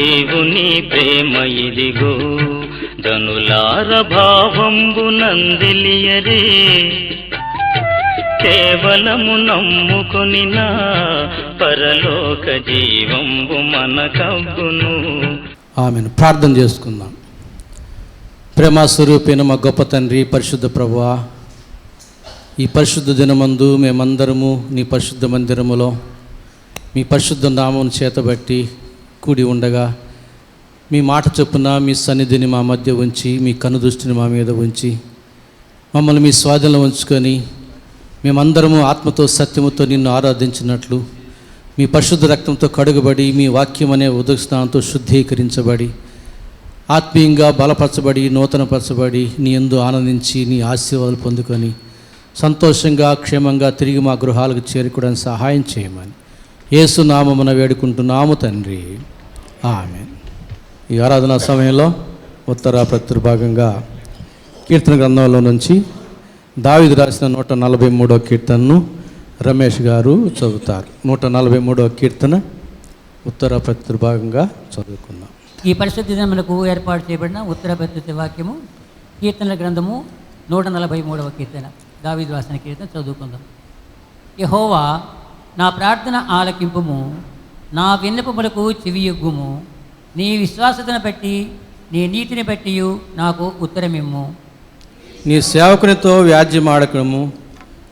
దేవుని ప్రేమ ఇదిగో జనులార భావంబు నందిలియరే కేవలము నమ్ముకొని నా పరలోక జీవంబు మనకవ్వును. ఆమెను ప్రార్థన చేసుకుందాం. ప్రేమ స్వరూపైన మా గొప్ప తండ్రి, పరిశుద్ధ ప్రభువా, ఈ పరిశుద్ధ దినమందు మేమందరము నీ పరిశుద్ధ మందిరములో మీ పరిశుద్ధ నామం చేతబట్టి కూడి ఉండగా మీ మాట చొప్పున మీ సన్నిధిని మా మధ్య ఉంచి మీ కనుదృష్టిని మా మీద ఉంచి మమ్మల్ని మీ స్వాధీనంలో ఉంచుకొని మేమందరము ఆత్మతో సత్యముతో నిన్ను ఆరాధించినట్లు మీ పరిశుద్ధ రక్తంతో కడుగబడి మీ వాక్యం అనే ఉదక స్నానంతో శుద్ధీకరించబడి ఆత్మీయంగా బలపరచబడి నూతనపరచబడి నీ యందు ఆనందించి నీ ఆశీర్వాదాలు పొందుకొని సంతోషంగా క్షేమంగా తిరిగి మా గృహాలకు చేరుకోవడానికి సహాయం చేయమని యేసు నామమున వేడుకుంటున్నాము తండ్రి, ఆమేన్. ఈ ఆరాధనా సమయంలో ఉత్తర ప్రత్యుర్భాగంగా కీర్తన గ్రంథంలో నుంచి దావీదు రాసిన 143వ కీర్తనను రమేష్ గారు చదువుతారు. 143వ కీర్తన ఉత్తర ప్రత్యుర్భాగంగా చదువుకుందాం. ఈ పరిశుద్ధ దినములకు ఏర్పాటు చేయబడిన ఉత్తర ప్రత్యుత వాక్యము కీర్తనల గ్రంథము 143వ కీర్తన, దావీదు రాసిన కీర్తన చదువుకుందాం. యెహోవా, నా ప్రార్థన ఆలకింపుము, నా విన్నపములకు చెవియొగ్గుము. నీ విశ్వాసతను బట్టి నీ నీతిని బట్టి నాకు ఉత్తరమిమ్ము. నీ సేవకునితో వ్యాజ్యమాడకము,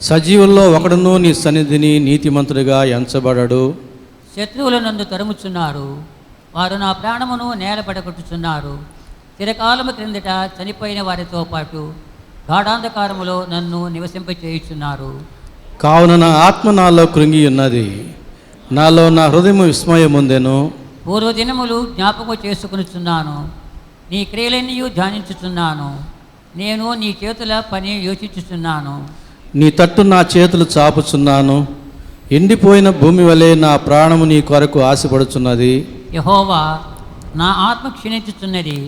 సజీవుల్లో ఒకడును నీ సన్నిధిని నీతిమంతుడిగా ఎంచబడడు. శత్రువులు నన్ను తరుముచున్నారు, వారు నా ప్రాణమును నేలపడగొట్టుచున్నారు. చిరకాలము క్రిందట చనిపోయిన వారితో పాటు గాఢాంధకారములో నన్ను నివసింపచేయుచున్నారు. కావున నా ఆత్మ నాలో కృంగి ఉన్నది, నాలో నా హృదయము విస్మయముందెను. పూర్వదినములు జ్ఞాపకం చేసుకునిచున్నాను, నీ క్రియలన్నీ ధ్యానించుచున్నాను. నేను నీ చేతుల పని యోచించుచున్నాను. నీ తట్టు నా చేతులు చాపుచున్నాను, ఎండిపోయిన భూమి వలె నా ప్రాణము నీ కొరకు ఆశపడుచున్నది. యెహోవా, నా ఆత్మ క్షీణించుచున్నది,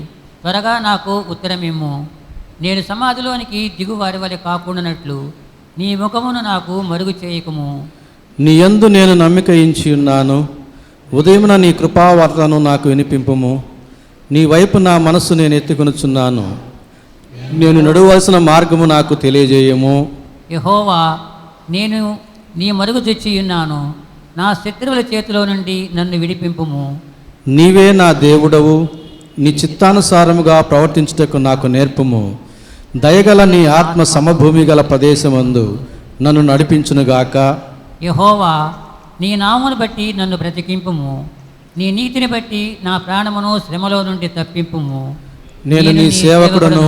త్వరగా నాకు ఉత్తరమిమ్ము. నేను సమాధిలోనికి దిగువారి వలె కాకుండానట్లు నీ ముఖమును నాకు మరుగు చేయకము. నీ యందు నేను నమ్మిక ఉంచి ఉన్నాను, ఉదయమున నీ కృపావార్తను నాకు వినిపింపుము. నీ వైపు నా మనస్సు నేను ఎత్తుకొనుచున్నాను, నేను నడవలసిన మార్గము నాకు తెలియజేయము. యెహోవా, నేను నీ మరుగు తెచ్చి ఉన్నాను, నా శత్రువుల చేతిలో నుండి నన్ను విడిపింపుము. నీవే నా దేవుడవు, నీ చిత్తానుసారముగా ప్రవర్తించుటకు నాకు నేర్పుము. దయగల నీ ఆత్మ సమభూమి గల ప్రదేశమందు నన్ను నడిపించునుగాక. యెహోవా, నీ నామమును బట్టి నన్ను బ్రతికింపుము. నీ నీతిని బట్టి నా ప్రాణమును శ్రమలో నుండి తప్పింపుము. నేను నీ సేవకుడును,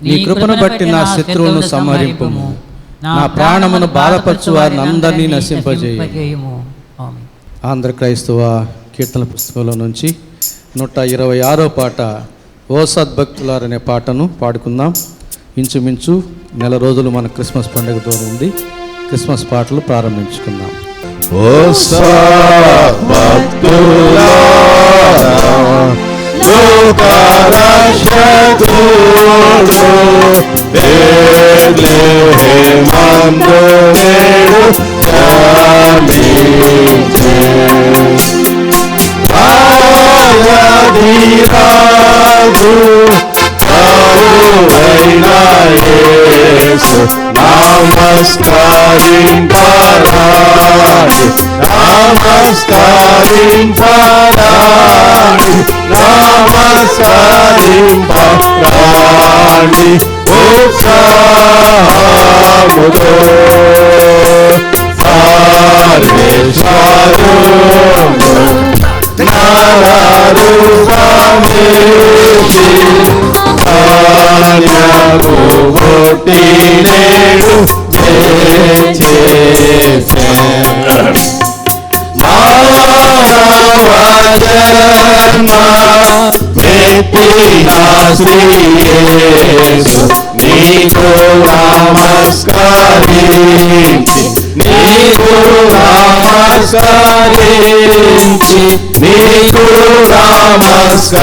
నీ కృపను బట్టి నా శత్రువులను సంహరింపుము. నా ప్రాణమును బాధపరచు వారిని అందరినీ నశింపజేయుము. ఆంధ్ర క్రైస్తవ కీర్తన పుస్తకంలో నుంచి 126వ పాట ఓ సద్భక్తులారనే పాటను పాడుకుందాం. ఇంచుమించు నెల రోజులు మన క్రిస్మస్ పండుగతో ఉంది. క్రిస్మస్ పాటలు ప్రారంభించుకుందాం. ఓ సద్భక్తులారా, లోకరక్షకుడు బెత్లెహేమందు నేడు జనించె. ఆరాధిరాజు ప్రభువైన యేసు నమస్కరింపరాని, నమస్కరింపరాని, నమస్కరింపరాని ఉత్సాహముతో సర్వేశ్వరుడు నరరూపమేసి కన్యకు పుట్టి నేడు చేసె. మానవజన్మ ఎత్తిన శ్రీ యేసు నీకు నమస్కరించి, నీకు నమస్కరించి, నీకు నమస్కరించి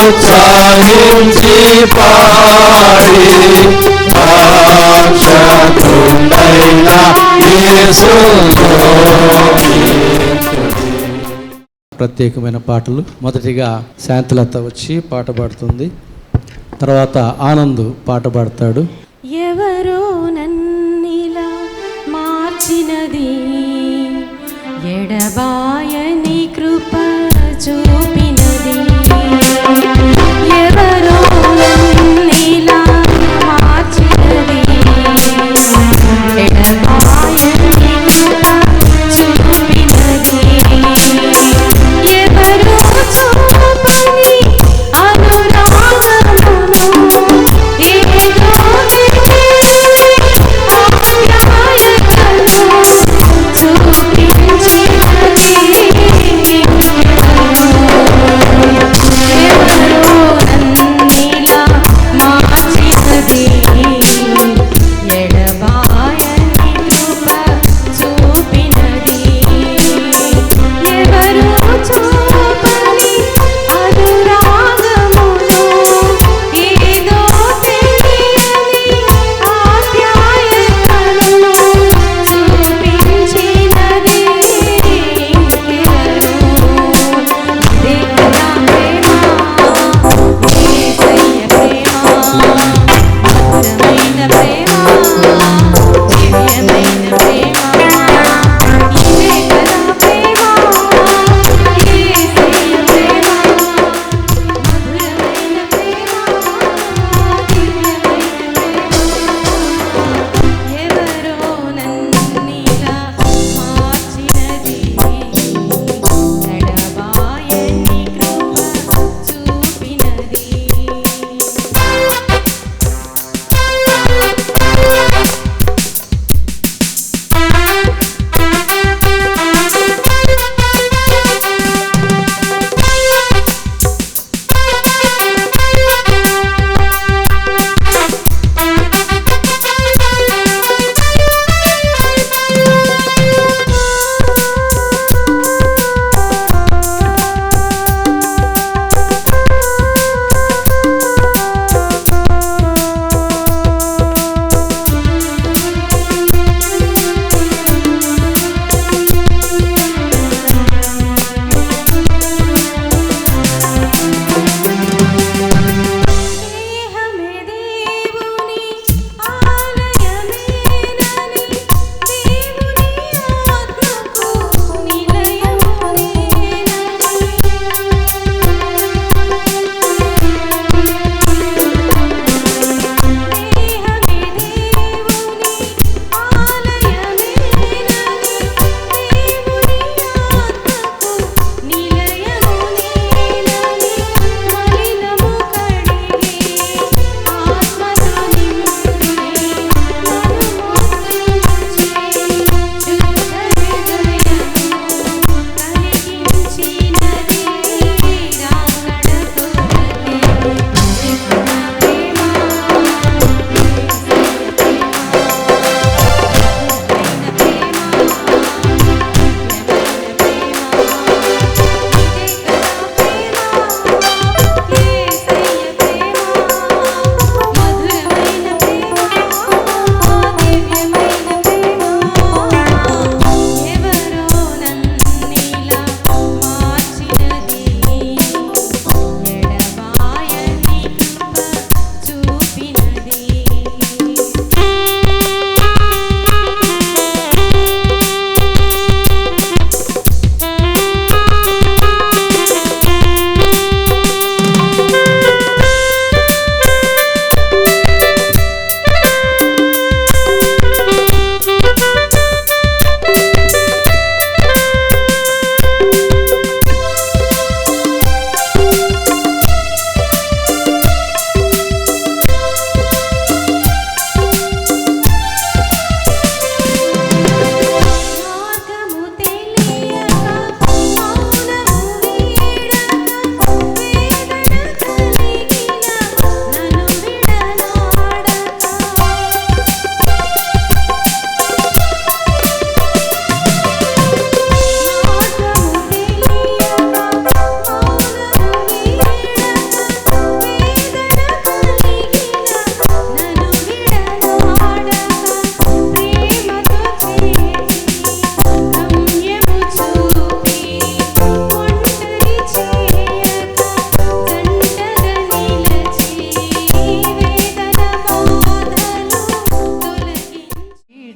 ఉత్సాహించి పాడి ప్రత్యేకమైన పాటలు. మొదటిగా శాంతిలత వచ్చి పాట పాడుతుంది. తర్వాత ఆనంద్ పాట పాడతాడు. ఎవరో నన్నిలా మార్చినది, ఎడబాయని కృప చూపినది. ఎవరో నన్నిలా మార్చినది, ఎడబాయని కృప చూపినది. ఎవరో చూపని అనురాగమును ఏదో చూపించినది. ఎవరో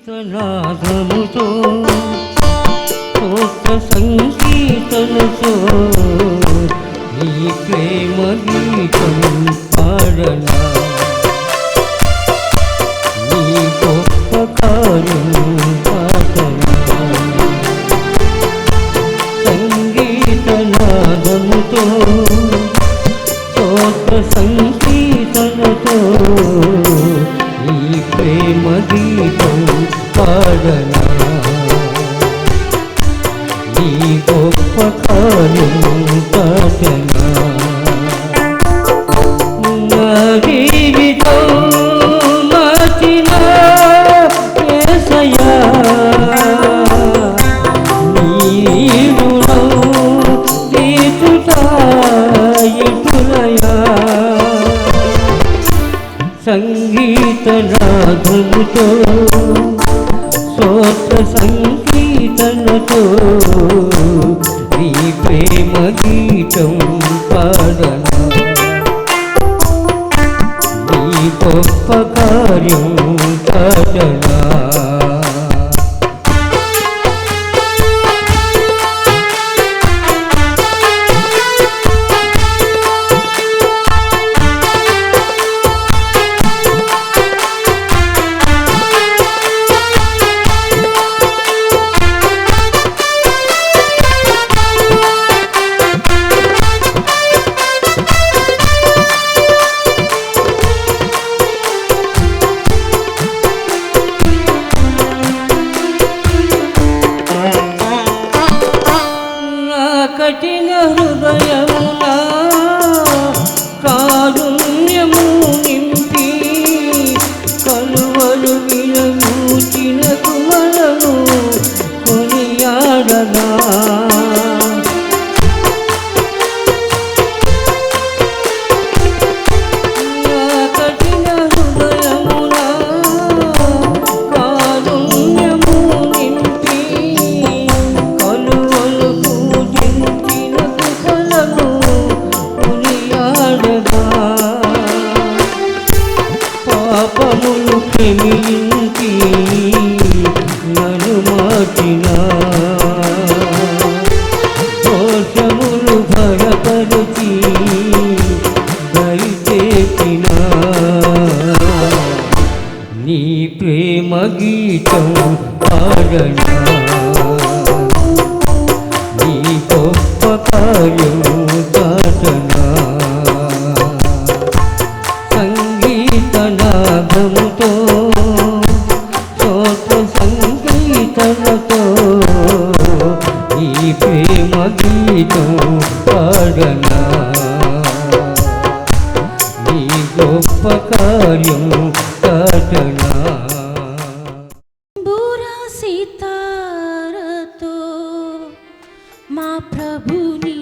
గీతనాదముతో స్తోత్ర సంగీతముతో నీ ప్రేమ గీతం పాడనా నీ గొప్ప కార్యం పాడనా సంగీతనాదముతో స్తోత్ర సంగీతముతో నీ ప్రేమ గీతం పాడనా నీ గొప్ప కార్యం పాడనా నా జీవితం మార్చిన యేసయ్యా నీ రుణం తీర్చుతా ఎటులయా సంగీతనాదముతో స్తోత్ర సంగీతనతో నీ ప్రేమ గీతం పాడనా నీ గొప్ప కార్యం పాడనా కఠిన హృదయమున కారుణ్యము నింపి కలువలు విలమూచిన కుమలను కొనియాడగా కఠిన హృదయమున కారుణ్యము నింపి కలువలు పాపములు క్షమించి నన్ను మార్చిన దోషములు భయపరిచి దయచేసిన నీ ప్రేమ గీతం పాడనా నీ గొప్ప కార్యం పాడనా సంగీతనాదముతో స్తోత్ర సంగీతముతో ఈ ప్రేమ గీతం పాడనా నీ గొప్ప కార్యం పాడనా బూరా సితారతో మా ప్రభుని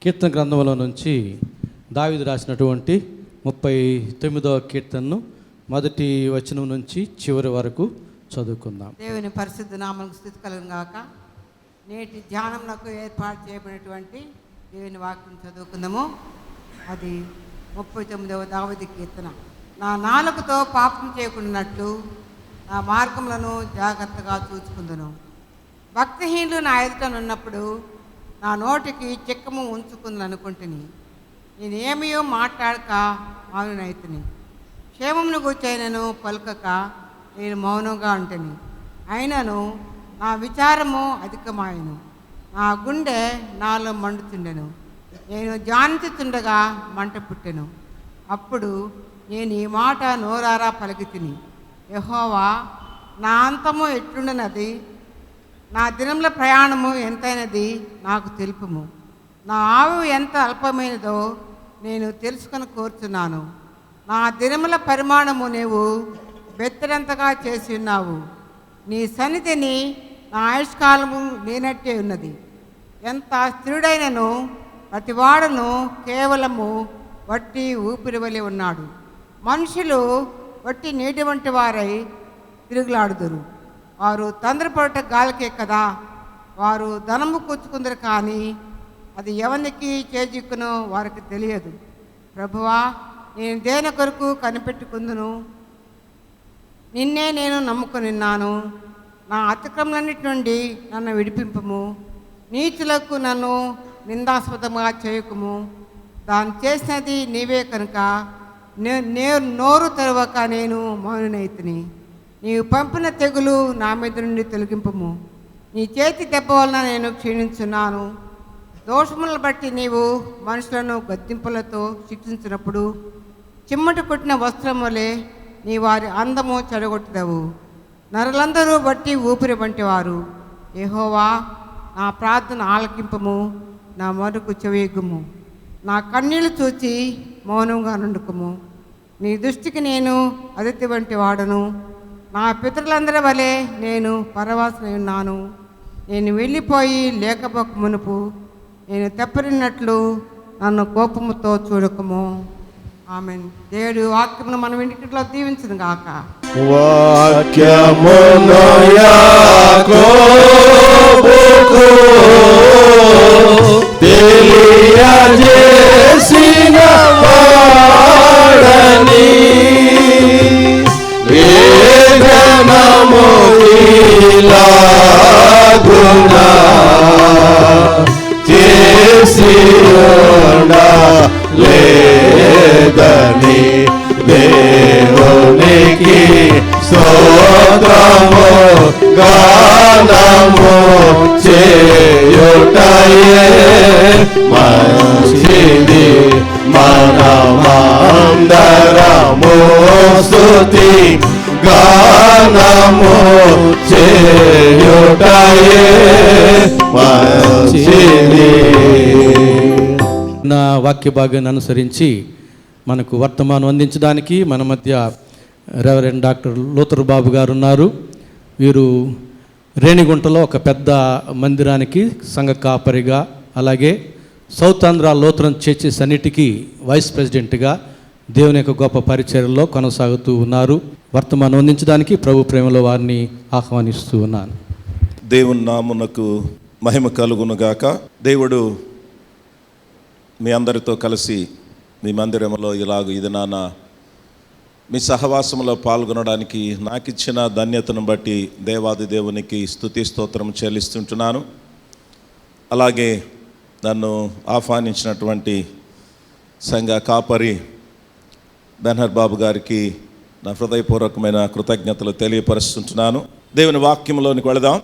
కీర్తన గ్రంథంలో నుంచి దావీదు రాసినటువంటి 39వ కీర్తనను మొదటి వచనం నుంచి చివరి వరకు చదువుకుందాం. దేవుని పరిశుద్ధ నామమునకు స్తుతి కలుగును గాక. నేటి ధ్యానంలో ఏర్పాటు చేయబడినటువంటి దేవుని వాక్యం చదువుకుందాము. అది 39వ దావీదు కీర్తన. నా నాలుకతో పాపం చేయకుండానట్లు నా మార్గములను జాగ్రత్తగా చూసుకుందును. భక్తిహీనులు నా ఎదుటనున్నప్పుడు నా నోటికి చిక్కము ఉంచుకుందని అనుకుంటుని నేనేమియో మాట్లాడక మౌనైతిని. క్షేమమును గూర్చైనను పలుకక నేను మౌనంగా ఉంటని. అయినను నా విచారము అధికమాయను, నా గుండె నాలో మండుతుండెను. నేను ధ్యానించుతుండగా మంట పుట్టెను. అప్పుడు నేను ఈ మాట నోరారా పలికితిని, యెహోవా నా అంతము ఎట్లుండనది, నా దినముల ప్రయాణము ఎంతైనది నాకు తెలుపుము. నా ఆవు ఎంత అల్పమైనదో నేను తెలుసుకొని కోరుచున్నాను. నా దినముల పరిమాణము నీవు బెత్తడంతగా చేసి ఉన్నావు. నీ సన్నిధిని నా ఆయుష్కాలము లేనట్టే ఉన్నది. ఎంత స్థిరుడైనను ప్రతివాడును కేవలము వట్టి ఊపిరి వలె ఉన్నాడు. మనుషులు వట్టి నీటి వంటి వారై తిరుగులాడుదురు. వారు తొందరపడట గాలికే కదా. వారు ధనము కూర్చుకుందరు, కానీ అది ఎవరికి చేజిక్కునో వారికి తెలియదు. ప్రభువా, నేను దేని కొరకు కనిపెట్టుకుందును? నిన్నే నేను నమ్ముకొనిన్నాను. నా అతిక్రమలన్నిటి నుండి నన్ను విడిపింపుము. నీచులకు నన్ను నిందాస్పదంగా చేయకుము. దాన్ని చేసినది నీవే కనుక నోరు తెరవక నేను మౌననైతిని. నీవు పంపిన తెగులు నా మీద నుండి తొలగింపుము. నీ చేతి దెబ్బ వలన నేను క్షీణించున్నాను. దోషములను బట్టి నీవు మనుషులను గద్దింపులతో శిక్షించినప్పుడు చిమ్మట కొట్టిన వస్త్రం వలె నీ వారి అందము చెడగొట్టదవు. నరులందరూ బట్టి ఊపిరి వంటివారు. యెహోవా, నా ప్రార్థన ఆలకింపము, నా మొరకు చెవియొగ్గుము. నా కన్నీళ్లు చూచి మౌనంగా నుండుకుము. నీ దృష్టికి నేను అతిథి వంటి వాడను. నా పితరులందరి వలె నేను పరవాసనై ఉన్నాను. నేను వెళ్ళిపోయి లేకపోక మునుపు నేను తెప్పరినట్లు నన్ను కోపముతో చూడకము. ఆమేన్. దేవుడి వాక్యమును మనం ఇంటిలో దీవించును గాక. వాక్యమును యాకోబుకు తెలియజేసిన వాడని వేదనము ఇలాగునా చేసి లేదని దేవునికి స్తోత్రము గానము చేయుటయే మంచిది. మనమందరము స్తుతి గానము చేయుటయే మంచిది. నా వాక్య భాగాన్ని అనుసరించి మనకు వర్తమానం అందించడానికి మన మధ్య రెవరెండ్ డాక్టర్ లూథర్ బాబు గారు ఉన్నారు. వీరు రేణిగుంటలో ఒక పెద్ద మందిరానికి సంఘ కాపరిగా, అలాగే సౌత్ ఆంధ్ర లూథరన్ చర్చెస్ అన్నిటికీ వైస్ ప్రెసిడెంట్గా దేవుని యొక్క గొప్ప పరిచర్యలో కొనసాగుతూ ఉన్నారు. వర్తమానం అందించడానికి ప్రభు ప్రేమలో వారిని ఆహ్వానిస్తూ ఉన్నాను. దేవుని నామునకు మహిమ కలుగునుగాక. దేవుడు మీ అందరితో కలిసి మీ మందిరంలో ఇలాగ ఇది నాన్న మీ సహవాసంలో పాల్గొనడానికి నాకు ఇచ్చిన ధన్యతను బట్టి దేవాది దేవునికి స్తుతి స్తోత్రం చెల్లిస్తుంటున్నాను. అలాగే నన్ను ఆహ్వానించినటువంటి సంఘ కాపరి బెనర్ బాబు గారికి నా హృదయపూర్వకమైన కృతజ్ఞతలు తెలియపరుస్తుంటున్నాను. దేవుని వాక్యంలోనికి వెళదాం.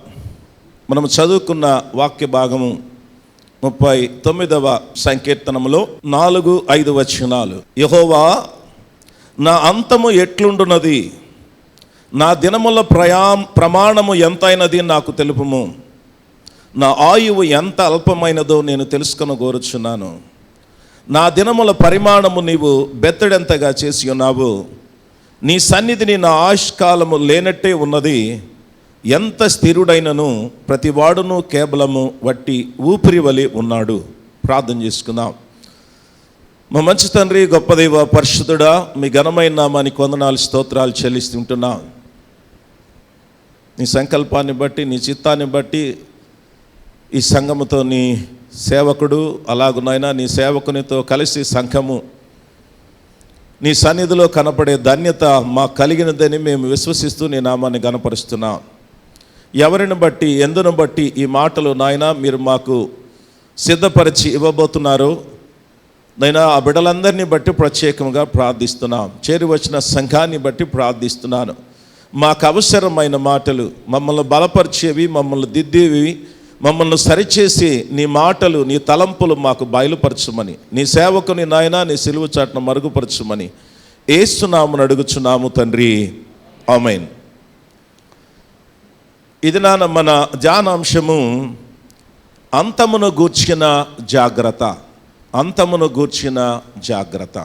మనం చదువుకున్న వాక్య భాగము 39వ సంకీర్తనములో 4-5 వచనాలు. యెహోవా, నా అంతము ఎట్లుండున్నది, నా దినముల ప్రమాణము ఎంతైనది నాకు తెలుపుము. నా ఆయువు ఎంత అల్పమైనదో నేను తెలుసుకొని కోరుచున్నాను. నా దినముల పరిమాణము నీవు బెత్తడెంతగా చేసి ఉన్నావు. నీ సన్నిధిని నా ఆయుష్కాలము లేనట్టే ఉన్నది. ఎంత స్థిరుడైనను ప్రతివాడును కేవలము వట్టి ఊపిరి వలె ఉన్నాడు. ప్రార్థన చేసుకుందాం. మా మంచి తండ్రి, గొప్ప దైవ, పరిశుద్ధుడా, మీ ఘనమైన నామానికి వందనాలు, స్తోత్రాలు చెల్లిస్తుంటున్నాం. నీ సంకల్పాన్ని బట్టి, నీ చిత్తాన్ని బట్టి ఈ సంఘముతో నీ సేవకుడు, అలాగునైనా నీ సేవకునితో కలిసి సంఘము నీ సన్నిధిలో కనపడే ధన్యత మాకు కలిగినదని మేము విశ్వసిస్తూ నీ నామాన్ని గణపరుస్తున్నాం. ఎవరిని బట్టి, ఎందును బట్టి ఈ మాటలు నాయన మీరు మాకు సిద్ధపరిచి ఇవ్వబోతున్నారు నైనా, ఆ బిడ్డలందరినీ బట్టి ప్రత్యేకంగా ప్రార్థిస్తున్నాం. చేరి వచ్చిన సంఘాన్ని బట్టి ప్రార్థిస్తున్నాను. మాకు అవసరమైన మాటలు, మమ్మల్ని బలపరిచేవి, మమ్మల్ని దిద్దేవి, మమ్మల్ని సరిచేసి నీ మాటలు, నీ తలంపులు మాకు బయలుపరచుమని, నీ సేవకుని నాయన నీ సిలువ చాటును మరుగుపరచుమని యేసునామమున అడుగుచున్నాము తండ్రి, ఆమేన్. ఇది మన ధ్యానాంశము అంతమును గూర్చిన జాగ్రత్త. అంతమును గూర్చిన జాగ్రత్త.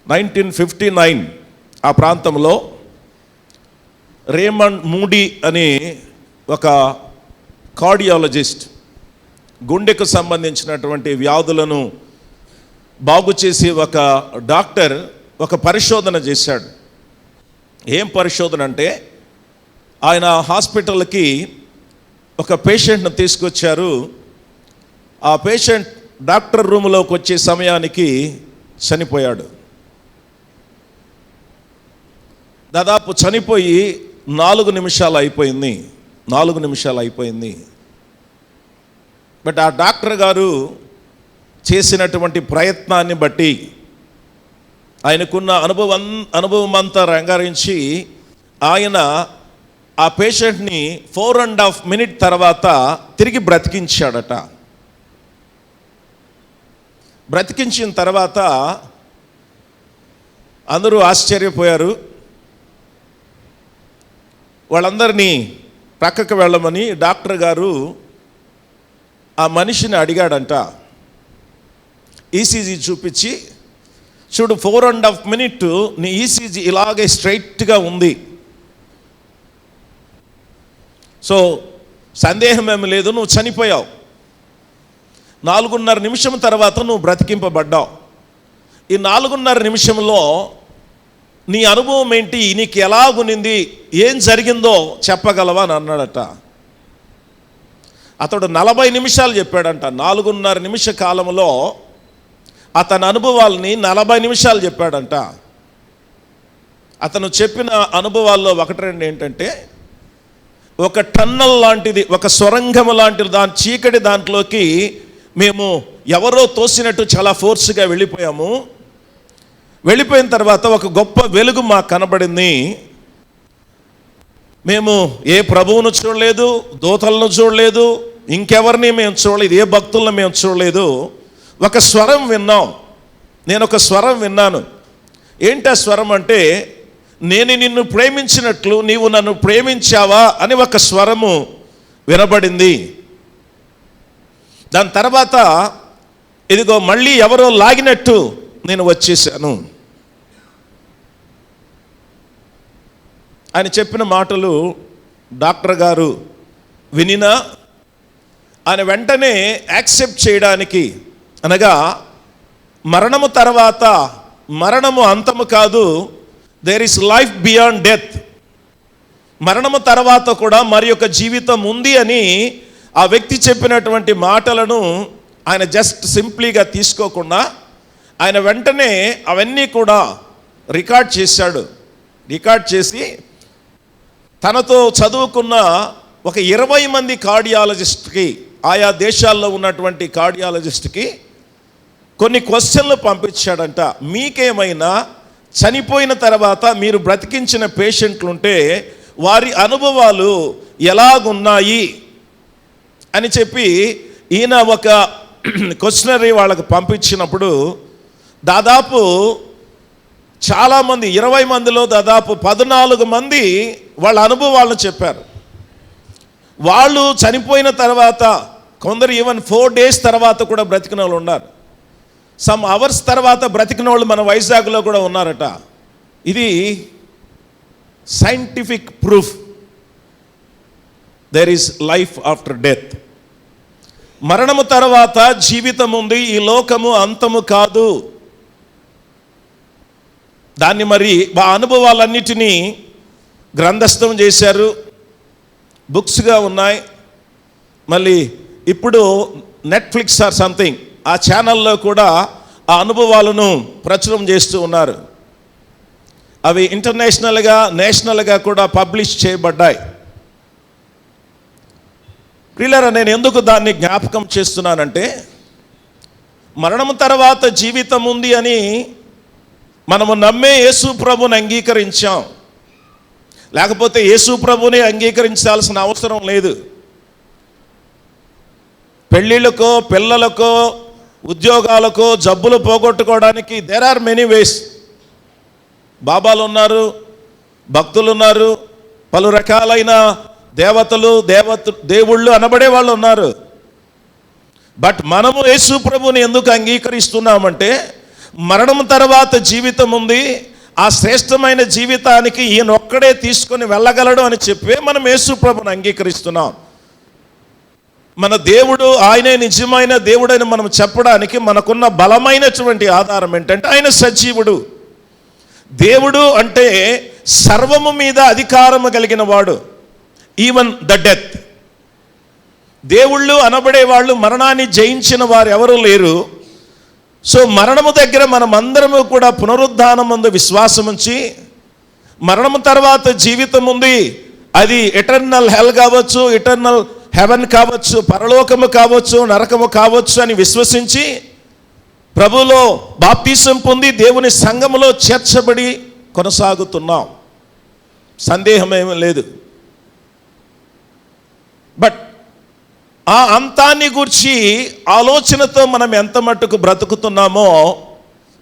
1959 ఆ ప్రాంతంలో రేమండ్ మూడీ అనే ఒక కార్డియాలజిస్ట్, గుండెకు సంబంధించినటువంటి వ్యాధులను బాగు చేసి ఒక డాక్టర్ ఒక పరిశోధన చేశాడు. ఏం పరిశోధన అంటే, ఆయన హాస్పిటల్కి ఒక పేషెంట్ను తీసుకొచ్చారు. ఆ పేషెంట్ డాక్టర్ రూమ్లోకి వచ్చే సమయానికి చనిపోయాడు. దాదాపు చనిపోయి 4 నిమిషాలు అయిపోయింది. 4 నిమిషాలు అయిపోయింది. బట్ ఆ డాక్టర్ గారు చేసినటువంటి ప్రయత్నాన్ని బట్టి, ఆయనకున్న అనుభవం అంతా రంగారించి ఆయన ఆ పేషెంట్ని 4.5 minute తర్వాత తిరిగి బ్రతికించాడట. బ్రతికించిన తర్వాత అందరూ ఆశ్చర్యపోయారు. వాళ్ళందరినీ ప్రక్కకు వెళ్ళమని డాక్టర్ గారు ఆ మనిషిని అడిగాడంట. ఈసీజీ చూపించి, చూడు 4.5 minute నీ ఈసీజీ ఇలాగే స్ట్రైట్గా ఉంది. సో సందేహం ఏమి లేదు, నువ్వు చనిపోయావు. 4.5 నిమిషం తర్వాత నువ్వు బ్రతికింపబడ్డావు. ఈ 4.5 నిమిషంలో నీ అనుభవం ఏంటి, నీకు ఎలాగునింది, ఏం జరిగిందో చెప్పగలవా అని అన్నాడట. అతడు 40 నిమిషాలు చెప్పాడంట. 4.5 నిమిష కాలంలో అతని అనుభవాల్ని 40 నిమిషాలు చెప్పాడంట. అతను చెప్పిన అనుభవాల్లో 1-2 ఏంటంటే, ఒక టన్నల్ లాంటిది, ఒక సొరంగం లాంటిది, దాని చీకటి దాంట్లోకి మేము ఎవరో తోసినట్టు చాలా ఫోర్స్గా వెళ్ళిపోయాము. వెళ్ళిపోయిన తర్వాత ఒక గొప్ప వెలుగు మాకు కనబడింది. మేము ఏ ప్రభువును చూడలేదు, దూతలను చూడలేదు, ఇంకెవరిని మేము చూడలేదు, ఏ భక్తులను మేము చూడలేదు. ఒక స్వరం విన్నాం. నేను ఒక స్వరం విన్నాను. ఏంటి ఆ స్వరం అంటే, నేను నిన్ను ప్రేమించినట్లు నీవు నన్ను ప్రేమించావా అని ఒక స్వరము వినబడింది. దాని తర్వాత ఇదిగో మళ్ళీ ఎవరో లాగినట్టు నేను వచ్చేసాను. ఆయన చెప్పిన మాటలు డాక్టర్ గారు వినినా ఆయన వెంటనే యాక్సెప్ట్ చేయడానికి, అనగా మరణము తర్వాత మరణము అంతము కాదు, there is life beyond death, మరణము తర్వాత కూడా మరి యొక్క జీవితం ఉంది అని ఆ వ్యక్తి చెప్పినటువంటి మాటలను ఆయన జస్ట్ సింప్లీగా తీసుకోకుండా ఆయన వెంటనే అవన్నీ కూడా రికార్డ్ చేశాడు. రికార్డ్ చేసి తనతో చదువుకున్న ఒక 20 మంది కార్డియాలజిస్ట్కి, ఆయా దేశాల్లో ఉన్నటువంటి కార్డియాలజిస్ట్కి కొన్ని క్వశ్చన్లు పంపించాడంట. మీకేమైనా చనిపోయిన తర్వాత మీరు బ్రతికించిన పేషెంట్లుంటే వారి అనుభవాలు ఎలాగున్నాయి అని చెప్పి ఈయన ఒక క్వశ్చనరీ వాళ్ళకి పంపించినప్పుడు దాదాపు చాలామంది, 20 మందిలో దాదాపు 14 మంది వాళ్ళ అనుభవాలను చెప్పారు. వాళ్ళు చనిపోయిన తర్వాత, కొందరు ఈవెన్ 4 days తర్వాత కూడా బ్రతికిన వాళ్ళు ఉన్నారు. సమ్ అవర్స్ తర్వాత బ్రతికిన వాళ్ళు మన వైజాగ్లో కూడా ఉన్నారట. ఇది scientific proof, there is life after death. మరణము తర్వాత జీవితం ఉంది, ఈ లోకము అంతము కాదు. దాన్ని మరి ఆ అనుభవాలన్నిటినీ గ్రంథస్థం చేశారు, బుక్స్గా ఉన్నాయి. మళ్ళీ ఇప్పుడు నెట్ఫ్లిక్స్ ఆర్ సంథింగ్ ఆ ఛానల్లో కూడా ఆ అనుభవాలను ప్రచురం చేస్తూ ఉన్నారు. అవి ఇంటర్నేషనల్గా, నేషనల్గా కూడా పబ్లిష్ చేయబడ్డాయి. ప్రియులారా, నేను ఎందుకు దాన్ని జ్ఞాపకం చేస్తున్నానంటే, మరణం తర్వాత జీవితం ఉంది అని మనము నమ్మే యేసు ప్రభుని అంగీకరించాం. లేకపోతే యేసు ప్రభుని అంగీకరించాల్సిన అవసరం లేదు. పెళ్ళిళ్ళకో, పిల్లలకో, ఉద్యోగాలకో, జబ్బులు పోగొట్టుకోవడానికి దేర్ ఆర్ మెనీ వేస్. బాబాలు ఉన్నారు, భక్తులు ఉన్నారు, పలు రకాలైన దేవతలు, దేవుళ్ళు అనబడే వాళ్ళు ఉన్నారు. బట్ మనము యేసు ప్రభుని ఎందుకు అంగీకరిస్తున్నామంటే, మరణం తర్వాత జీవితం ఉంది, ఆ శ్రేష్టమైన జీవితానికి ఈయన ఒక్కడే తీసుకొని వెళ్ళగలడు అని చెప్పి మనం యేసు ప్రభుని అంగీకరిస్తున్నాం. మన దేవుడు ఆయనే నిజమైన దేవుడని మనం చెప్పడానికి మనకున్న బలమైనటువంటి ఆధారం ఏంటంటే, ఆయన సజీవుడు. దేవుడు అంటే సర్వము మీద అధికారము కలిగిన వాడు, ఈవెన్ ద డెత్. దేవుళ్ళు అనబడే వాళ్ళు మరణాన్ని జయించిన వారు ఎవరూ లేరు. సో మరణము దగ్గర మనం అందరము కూడా పునరుద్ధానం ముందు విశ్వాసం ఉంచి, మరణము తర్వాత జీవితం ఉంది, అది ఎటర్నల్ హెల్ కావచ్చు, ఎటర్నల్ హెవెన్ కావచ్చు, పరలోకము కావచ్చు, నరకము కావచ్చు అని విశ్వసించి ప్రభువులో బాప్తీసం పొంది దేవుని సంఘములో చేర్చబడి కొనసాగుతున్నాం. సందేహం ఏమీ లేదు. బట్ ఆ అంతాన్ని గూర్చి ఆలోచనతో మనం ఎంత మట్టుకు బ్రతుకుతున్నామో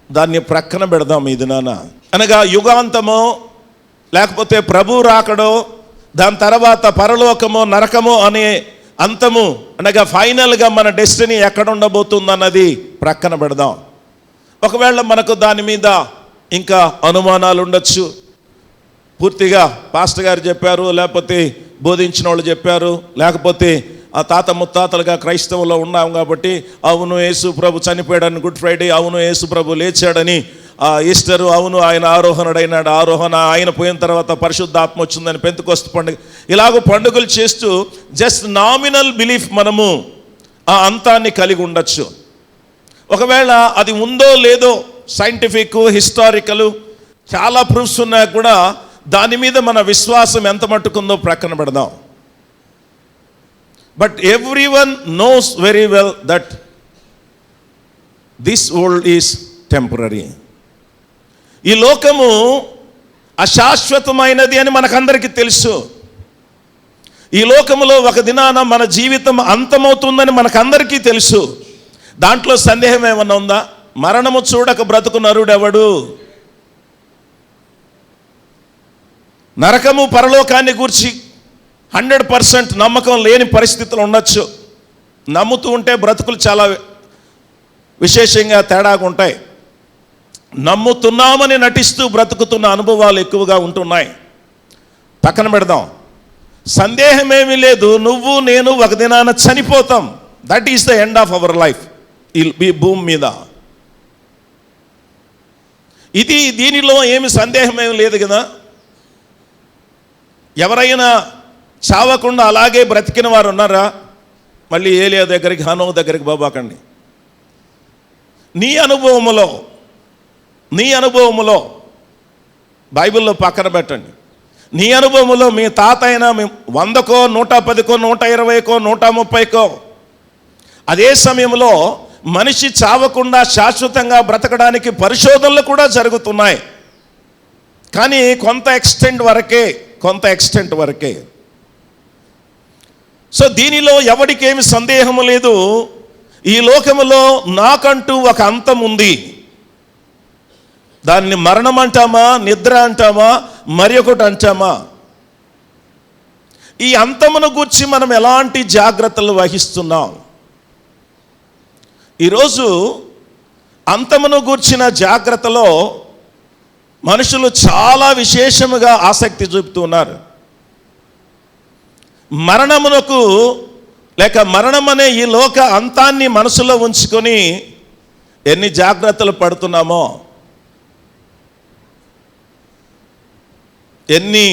దాన్ని ప్రక్కన పెడదాం ఈ దినాన. అనగా యుగాంతమో, లేకపోతే ప్రభు రాకడో, దాని తర్వాత పరలోకమో నరకమో అనే అంతము, అనగా ఫైనల్గా మన డెస్టినీ ఎక్కడ ఉండబోతుందన్నది ప్రక్కన పెడదాం. ఒకవేళ మనకు దాని మీద ఇంకా అనుమానాలు ఉండొచ్చు. పూర్తిగా పాస్టర్ గారు చెప్పారు, లేకపోతే బోధించిన వాళ్ళు చెప్పారు, లేకపోతే ఆ తాత ముత్తాతలుగా క్రైస్తవులో ఉన్నాం కాబట్టి అవును యేసు ప్రభు చనిపోయాడని గుడ్ ఫ్రైడే, అవును యేసు ప్రభు లేచాడని ఈస్టరు, అవును ఆయన ఆరోహణుడైనాడు, ఆరోహణ ఆయన పోయిన తర్వాత పరిశుద్ధాత్మ వచ్చిందని పెంతెకొస్తు పండుగ, ఇలాగ పండుగలు చేస్తూ జస్ట్ నామినల్ బిలీఫ్ మనము ఆ అంతాన్ని కలిగి ఉండొచ్చు. ఒకవేళ అది ఉందో లేదో సైంటిఫిక్, హిస్టారికల్ చాలా ప్రూఫ్స్ ఉన్నా కూడా దాని మీద మన విశ్వాసం ఎంత మట్టుకుందో ప్రక్కన పెడదాం. But everyone knows very well that this world is temporary. ఈ లోకము అశాశ్వతమైనది అని మనకందరికీ తెలుసు. ఈ లోకములో ఒక దినాన మన జీవితం అంతమవుతుందని మనకందరికీ తెలుసు. దాంట్లో సందేహం ఏమన్నా ఉందా? మరణము చూడక బ్రతుకు నరుడెవడు? నరకము పరలోకాన్ని గూర్చి 100% నమ్మకం లేని పరిస్థితులు ఉండొచ్చు. నమ్ముతూ ఉంటే బ్రతుకులు చాలా విశేషంగా తేడాగా ఉంటాయి. నమ్ముతున్నామని నటిస్తూ బ్రతుకుతున్న అనుభవాలు ఎక్కువగా ఉంటున్నాయి. పక్కన పెడదాం. సందేహం ఏమీ లేదు, నువ్వు నేను ఒక దినాన చనిపోతాం. That is the end of our life ఈ భూమి మీద. దీనిలో ఏమి సందేహం ఏమి లేదు కదా. ఎవరైనా చావకుండా అలాగే బ్రతికిన వారు ఉన్నారా? మళ్ళీ ఏలియా దగ్గరికి, హనో దగ్గరికి బాబాకండి. నీ అనుభవములో బైబిల్లో పక్కన పెట్టండి. నీ అనుభవంలో మీ తాత అయినా 100కో 110కో 120కో 130కో, అదే సమయంలో మనిషి చావకుండా శాశ్వతంగా బ్రతకడానికి పరిశోధనలు కూడా జరుగుతున్నాయి. కానీ కొంత ఎక్స్టెంట్ వరకే. సో దీనిలో ఎవరికేమి సందేహము లేదు. ఈ లోకములో నాకంటూ ఒక అంతం ఉంది. దాన్ని మరణం అంటామా, నిద్ర అంటామా, మరి ఒకటి అంటామా? ఈ అంతమును గూర్చి మనం ఎలాంటి జాగ్రత్తలు వహిస్తున్నాం? ఈరోజు అంతమును గూర్చిన జాగ్రత్తలో మనుషులు చాలా విశేషముగా ఆసక్తి చూపుతున్నారు. మరణమునకు లేక మరణం అనే ఈ లోక అంతాన్ని మనసులో ఉంచుకొని ఎన్ని జాగ్రత్తలు పడుతున్నామో, ఎన్ని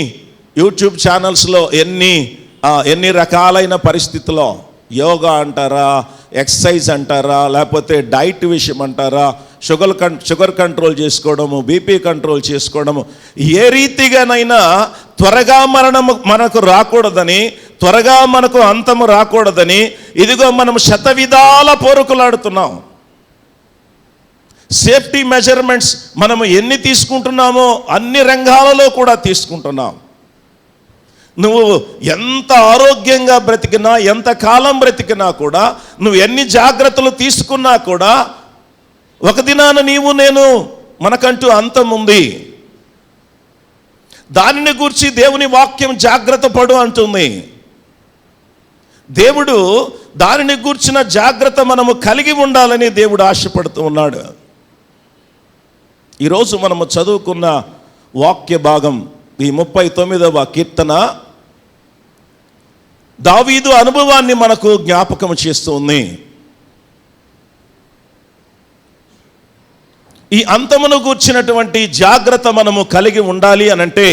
యూట్యూబ్ ఛానల్స్లో ఎన్ని రకాలైన పరిస్థితుల్లో యోగా అంటారా, ఎక్సర్సైజ్ అంటారా, లేకపోతే డైట్ విషయం అంటారా, షుగర్ కంట్రోల్ చేసుకోవడము, బీపీ కంట్రోల్ చేసుకోవడము, ఏ రీతిగానైనా త్వరగా మరణము మనకు రాకూడదని, త్వరగా మనకు అంతము రాకూడదని ఇదిగో మనం శతవిధాల పోరుకులాడుతున్నాం. సేఫ్టీ మెజర్మెంట్స్ మనము ఎన్ని తీసుకుంటున్నామో అన్ని రంగాలలో కూడా తీసుకుంటున్నాం. నువ్వు ఎంత ఆరోగ్యంగా బ్రతికినా, ఎంత కాలం బ్రతికినా కూడా, నువ్వు ఎన్ని జాగ్రత్తలు తీసుకున్నా కూడా ఒక దినాన నీవు నేను మనకంటూ అంతం ఉంది. దానిని గూర్చి దేవుని వాక్యం జాగ్రత్త పడు అంటుంది. దేవుడు దానిని గూర్చిన జాగ్రత్త మనము కలిగి ఉండాలని దేవుడు ఆశపడుతూ ఉన్నాడు. ఈరోజు మనము చదువుకున్న వాక్య భాగం ఈ 39వ కీర్తన దావీదు అనుభవాన్ని మనకు జ్ఞాపకం చేస్తుంది. ఈ అంతమును గూర్చినటువంటి జాగ్రత్త మనము కలిగి ఉండాలి అనంటే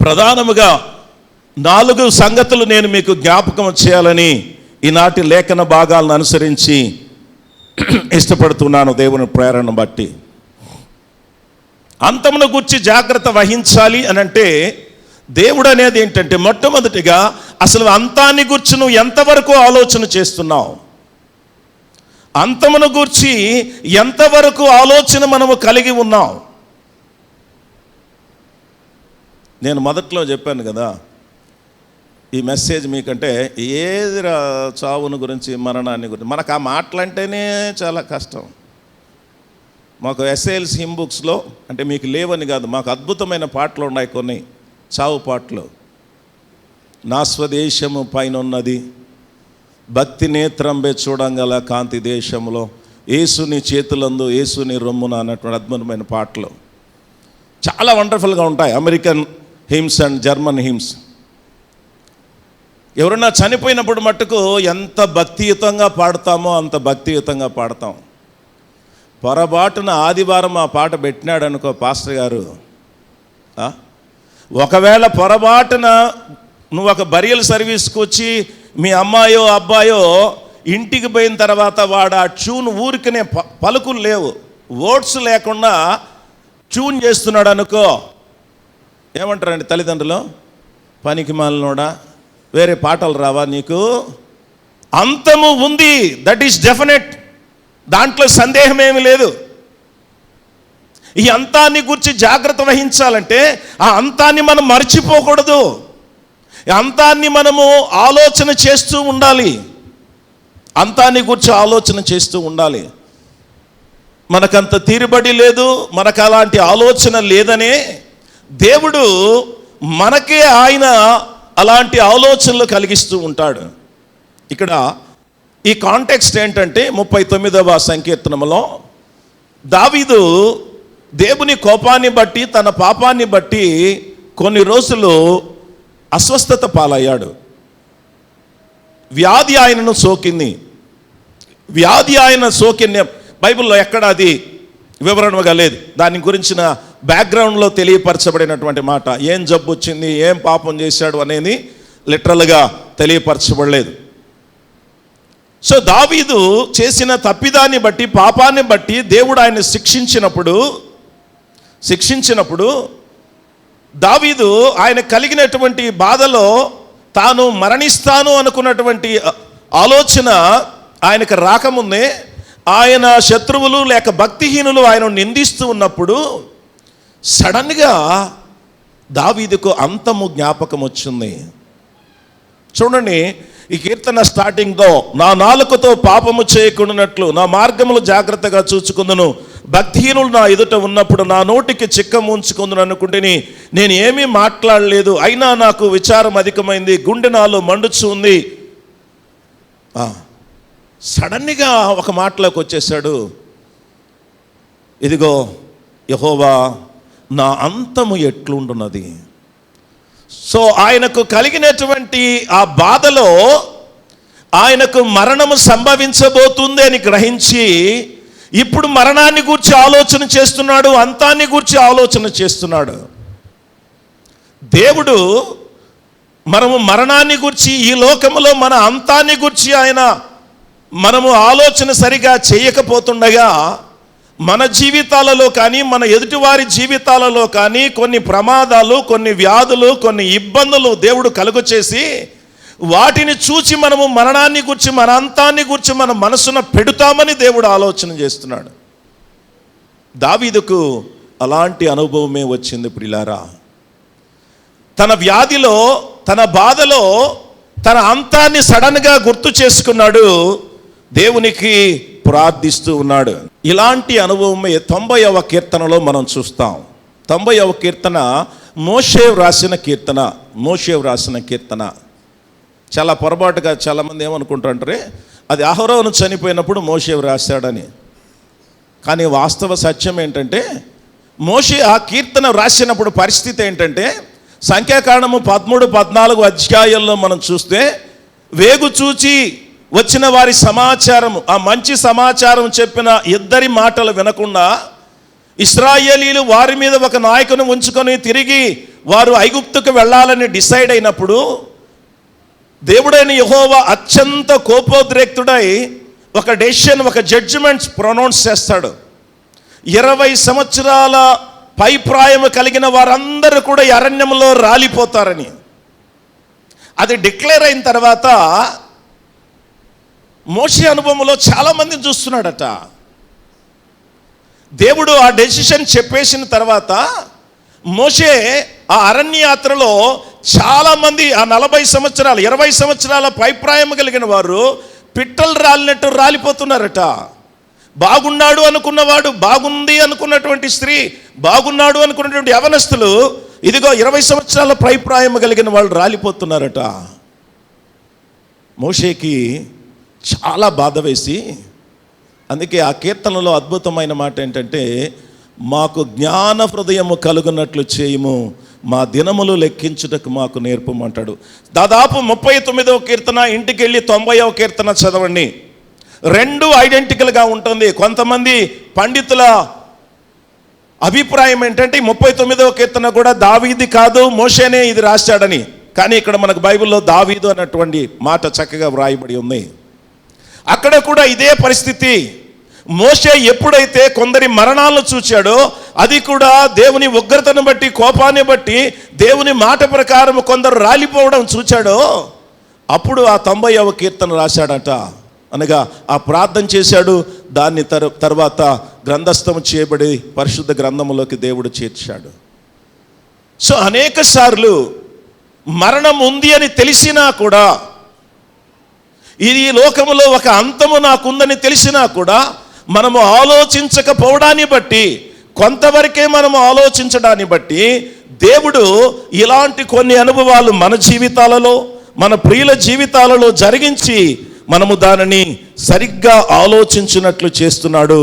ప్రధానముగా 4 సంగతులు నేను మీకు జ్ఞాపకం చేయాలని ఈనాటి లేఖన భాగాలను అనుసరించి ఇష్టపడుతున్నాను దేవుని ప్రేరణ బట్టి. అంతమును గూర్చి జాగ్రత్త వహించాలి అనంటే దేవుడు అనేది ఏంటంటే, మొట్టమొదటిగా అసలు అంతాన్ని గూర్చి నువ్వు ఎంతవరకు ఆలోచన చేస్తున్నావు, అంతమును గూర్చి ఎంతవరకు ఆలోచన మనము కలిగి ఉన్నాం. నేను మొదట్లో చెప్పాను కదా, ఈ మెసేజ్ మీకంటే ఏది చావుని గురించి, మరణాన్ని గురించి, మనకు ఆ మాటలంటేనే చాలా కష్టం. మాకు ఎస్ఏఎల్స్ హిమ్ బుక్స్లో, అంటే మీకు లేవని కాదు, మాకు అద్భుతమైన పాటలు ఉన్నాయి కొన్ని చావు పాటలు. నా స్వదేశము పైన ఉన్నది, భక్తి నేత్రంబే చూడంగల కాంతి దేశంలో, యేసుని చేతులందు యేసుని రొమ్మున అన్నటువంటి అద్భుతమైన పాటలు చాలా వండర్ఫుల్గా ఉంటాయి. American hymns and German hymns. ఎవరన్నా చనిపోయినప్పుడు మట్టుకు ఎంత భక్తియుతంగా పాడతామో అంత భక్తియుతంగా పాడతాం. పొరపాటున ఆదివారం ఆ పాట పెట్టినాడు అనుకో పాస్టర్ గారు, ఒకవేళ పొరపాటున నువ్వు ఒక బరియల్ సర్వీస్కి వచ్చి మీ అమ్మాయో అబ్బాయో ఇంటికి పోయిన తర్వాత వాడు ఆ ట్యూన్ ఊరికనే పలుకులు లేవు, వర్డ్స్ లేకుండా ట్యూన్ చేస్తున్నాడు అనుకో, ఏమంటారండి తల్లిదండ్రులు? పనికి మాలినోడా, వేరే పాటలు రావా నీకు? అంతము ఉంది, దట్ ఈస్ డెఫినెట్, దాంట్లో సందేహం ఏమీ లేదు. ఈ అంతాన్ని గురించి జాగ్రత్త వహించాలంటే ఆ అంతాన్ని మనం మర్చిపోకూడదు. ఈ అంతాన్ని మనము ఆలోచన చేస్తూ ఉండాలి, అంతాన్ని గురించి ఆలోచన చేస్తూ ఉండాలి. మనకంత తీరుబడి లేదు, మనకు అలాంటి ఆలోచన లేదనే దేవుడు మనకే ఆయన అలాంటి ఆలోచనలు కలిగిస్తూ ఉంటాడు. ఇక్కడ ఈ కాంటెక్స్ట్ ఏంటంటే 39వ సంకీర్తనములో దావీదు దేవుని కోపాన్ని బట్టి, తన పాపాన్ని బట్టి కొన్ని రోజులు అస్వస్థత పాలయ్యాడు. వ్యాధి ఆయనను సోకింది. వ్యాధి ఆయన సోకిన బైబిల్లో ఎక్కడ అది వివరణగా లేదు. దాని గురించిన బ్యాక్గ్రౌండ్లో తెలియపరచబడినటువంటి మాట, ఏం జబ్బు వచ్చింది, ఏం పాపం చేశాడు అనేది లిటరల్గా తెలియపరచబడలేదు. సో దావీదు చేసిన తప్పిదాన్ని బట్టి, పాపాన్ని బట్టి దేవుడు ఆయన శిక్షించినప్పుడు దావీదు ఆయన కలిగినటువంటి బాధలో తాను మరణిస్తాను అనుకున్నటువంటి ఆలోచన ఆయనకు రాకముందే ఆయన శత్రువులు లేక భక్తిహీనులు ఆయన నిందిస్తూ ఉన్నప్పుడు సడన్గా దావీదుకు అంతము జ్ఞాపకం వచ్చింది. చూడండి, ఈ కీర్తన స్టార్టింగ్లో, నా నాలుకతో పాపము చేయకుండానట్లు నా మార్గములు జాగ్రత్తగా చూచుకుందును, భక్తిహీనులు నా ఎదుట ఉన్నప్పుడు నా నోటికి చిక్కము ఉంచుకుందును అనుకుంటేని నేను ఏమీ మాట్లాడలేదు, అయినా నాకు విచారం అధికమైంది, గుండె నాలో మండుచు ఉంది. సడన్గా ఒక మాటలోకి వచ్చేసాడు, ఇదిగో యెహోవా నా అంతము ఎట్లుండున్నది. సో ఆయనకు కలిగినటువంటి ఆ బాధలో ఆయనకు మరణము సంభవించబోతుంది అని గ్రహించి ఇప్పుడు మరణాన్ని గూర్చి ఆలోచన చేస్తున్నాడు, అంతాన్ని గూర్చి ఆలోచన చేస్తున్నాడు. దేవుడు మనము మరణాన్ని గూర్చి, ఈ లోకములో మన అంతాన్ని గూర్చి మనము ఆలోచన సరిగా చేయకపోతుండగా మన జీవితాలలో కానీ మన ఎదుటివారి జీవితాలలో కానీ కొన్ని ప్రమాదాలు, కొన్ని వ్యాధులు, కొన్ని ఇబ్బందులు దేవుడు కలుగు చేసి వాటిని చూచి మనము మరణాన్ని గురించి, మన అంతాన్ని గురించి మన మనసున పెడతామని దేవుడు ఆలోచన చేస్తున్నాడు. దావీదుకు అలాంటి అనుభవమే వచ్చింది ప్రియులారా. తన వ్యాధిలో, తన బాధలో తన అంతాన్ని సడన్గా గుర్తు చేసుకున్నాడు, దేవునికి ప్రార్థిస్తూ ఉన్నాడు. ఇలాంటి అనుభవమే 90వ కీర్తనలో మనం చూస్తాం. 90వ కీర్తన మోషే వ్రాసిన కీర్తన. మోషే వ్రాసిన కీర్తన చాలా పొరపాటుగా చాలామంది ఏమనుకుంటారంటే అది అహరోను చనిపోయినప్పుడు మోషే వ్రాశాడని. కానీ వాస్తవ సత్యం ఏంటంటే మోషే ఆ కీర్తన వ్రాసినప్పుడు పరిస్థితి ఏంటంటే సంఖ్యాకాండము 13, 14 అధ్యాయాల్లో మనం చూస్తే వేగు చూచి వచ్చిన వారి సమాచారం, ఆ మంచి సమాచారం చెప్పిన ఇద్దరి మాటలు వినకుండా ఇశ్రాయేలీలు వారి మీద ఒక నాయకుని ఉంచుకొని తిరిగి వారు ఐగుప్తుకు వెళ్ళాలని డిసైడ్ అయినప్పుడు దేవుడైన యెహోవా అత్యంత కోపోద్రేక్తుడై ఒక డెసిషన్, ఒక జడ్జిమెంట్స్ ప్రొనౌన్స్ చేస్తాడు. 20 సంవత్సరాల పైప్రాయము కలిగిన వారందరూ కూడా ఈ అరణ్యంలో రాలిపోతారని. అది డిక్లేర్ అయిన తర్వాత మోషే అనుభవంలో చాలామందిని చూస్తున్నాడట. దేవుడు ఆ డెసిషన్ చెప్పేసిన తర్వాత మోషే ఆ అరణ్య యాత్రలో చాలామంది, ఆ 40 సంవత్సరాలు 20 సంవత్సరాల పైప్రాయం కలిగిన వారు పిట్టలు రాలినట్టు రాలిపోతున్నారట. బాగున్నాడు అనుకున్నవాడు, బాగుంది అనుకున్నటువంటి స్త్రీ, బాగున్నాడు అనుకున్నటువంటి యవనస్తులు, ఇదిగో 20 సంవత్సరాల పైప్రాయం కలిగిన వాళ్ళు రాలిపోతున్నారట. మోషేకి చాలా బాధ వేసి, అందుకే ఆ కీర్తనలో అద్భుతమైన మాట ఏంటంటే మాకు జ్ఞాన హృదయము కలుగునట్లు చేయము, మా దినములు లెక్కించుటకు మాకు నేర్పమంటాడు. దాదాపు 39వ కీర్తన ఇంటికి వెళ్ళి 90వ కీర్తన చదవండి. రెండు ఐడెంటికల్గా ఉంటుంది. కొంతమంది పండితుల అభిప్రాయం ఏంటంటే 39వ కీర్తన కూడా దావీది కాదు, మోషేనే ఇది రాశాడని. కానీ ఇక్కడ మనకు బైబిల్లో దావీదు అన్నటువంటి మాట చక్కగా వ్రాయబడి ఉంది. అక్కడ కూడా ఇదే పరిస్థితి. మోషే ఎప్పుడైతే కొందరి మరణాలను చూచాడో అది కూడా దేవుని ఉగ్రతను బట్టి, కోపాన్ని బట్టి, దేవుని మాట ప్రకారం కొందరు రాలిపోవడం చూచాడో అప్పుడు ఆ 90వ కీర్తన రాశాడట. అనగా ఆ ప్రార్థన చేశాడు. దాన్ని తర్వాత గ్రంథస్థం చేయబడి పరిశుద్ధ గ్రంథములోకి దేవుడు చేర్చాడు. సో అనేక సార్లు మరణం ఉంది అని తెలిసినా కూడా, ఇది లోకములో ఒక అంతము నాకుందని తెలిసినా కూడా మనము ఆలోచించకపోవడాన్ని బట్టి, కొంతవరకే మనము ఆలోచించడాన్ని బట్టి దేవుడు ఇలాంటి కొన్ని అనుభవాలు మన జీవితాలలో, మన ప్రియుల జీవితాలలో జరిగించి మనము దానిని సరిగ్గా ఆలోచించినట్లు చేస్తున్నాడు.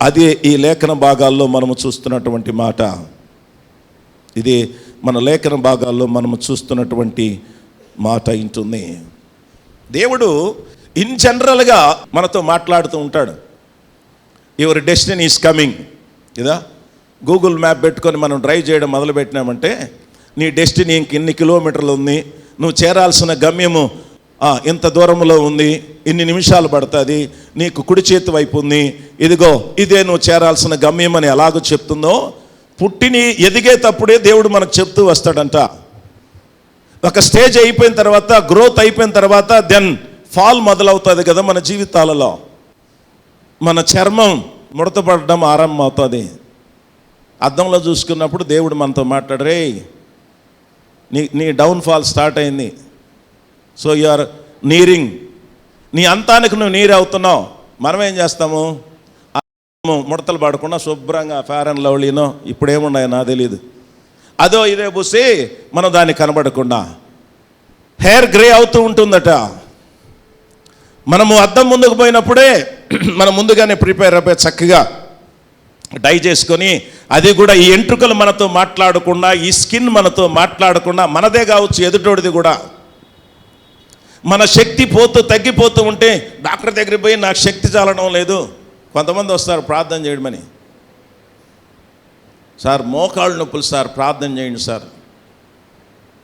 అదే ఈ లేఖన భాగాల్లో మనము చూస్తున్నటువంటి మాట. ఇది మన లేఖన భాగాల్లో మనము చూస్తున్నటువంటి మాట ఇంటుంది. దేవుడు ఇన్ జనరల్గా మనతో మాట్లాడుతూ ఉంటాడు. Your destiny is coming. ఇదా గూగుల్ మ్యాప్ పెట్టుకొని మనం డ్రైవ్ చేయడం మొదలుపెట్టినామంటే నీ డెస్టినీ ఇంక ఇన్ని కిలోమీటర్లు ఉంది, నువ్వు చేరాల్సిన గమ్యము ఇంత దూరంలో ఉంది, ఇన్ని నిమిషాలు పడుతుంది, నీకు కుడి చేతి వైపు ఉంది, ఇదిగో ఇదే నువ్వు చేరాల్సిన గమ్యం అని ఎలాగో చెప్తుందో, పుట్టిని ఎదిగేటప్పుడే దేవుడు మనకు చెప్తూ వస్తాడంట. ఒక స్టేజ్ అయిపోయిన తర్వాత, గ్రోత్ అయిపోయిన తర్వాత దెన్ ఫాల్ మొదలవుతుంది కదా మన జీవితాలలో. మన చర్మం ముడతపడడం ఆరంభం అవుతుంది. అద్దంలో చూసుకున్నప్పుడు దేవుడు మనతో మాట్లాడరే, నీ డౌన్ఫాల్ స్టార్ట్ అయింది. సో యు ఆర్ నీరింగ్, నీ అంతానికి నువ్వు నీరు అవుతున్నావు. మనం ఏం చేస్తాము, ముడతలు పడకుండా శుభ్రంగా ఫేర్ అండ్ లవ్లీనో ఇప్పుడు ఏమున్నాయో నాకు తెలియదు, అదో ఇదే పూసి మనం దాన్ని కనబడకుండా హెయిర్ గ్రే అవుతూ ఉంటుందట. మనము అద్దం ముందుకు పోయినప్పుడే మనం ముందుగానే ప్రిపేర్ అయిపోయి చక్కగా డై చేసుకొని, అది కూడా ఈ ఎంట్రుకలు మనతో మాట్లాడకుండా, ఈ స్కిన్ మనతో మాట్లాడకుండా, మనదే కావచ్చు ఎదుటోడిది కూడా, మన శక్తి తగ్గిపోతూ ఉంటే డాక్టర్ దగ్గరికి పోయి నాకు శక్తి చాలడం లేదు. కొంతమంది వస్తారు ప్రార్థన చేయడమని, సార్ మోకాళ్ళు నొప్పులు సార్ ప్రార్థన చేయండి సార్.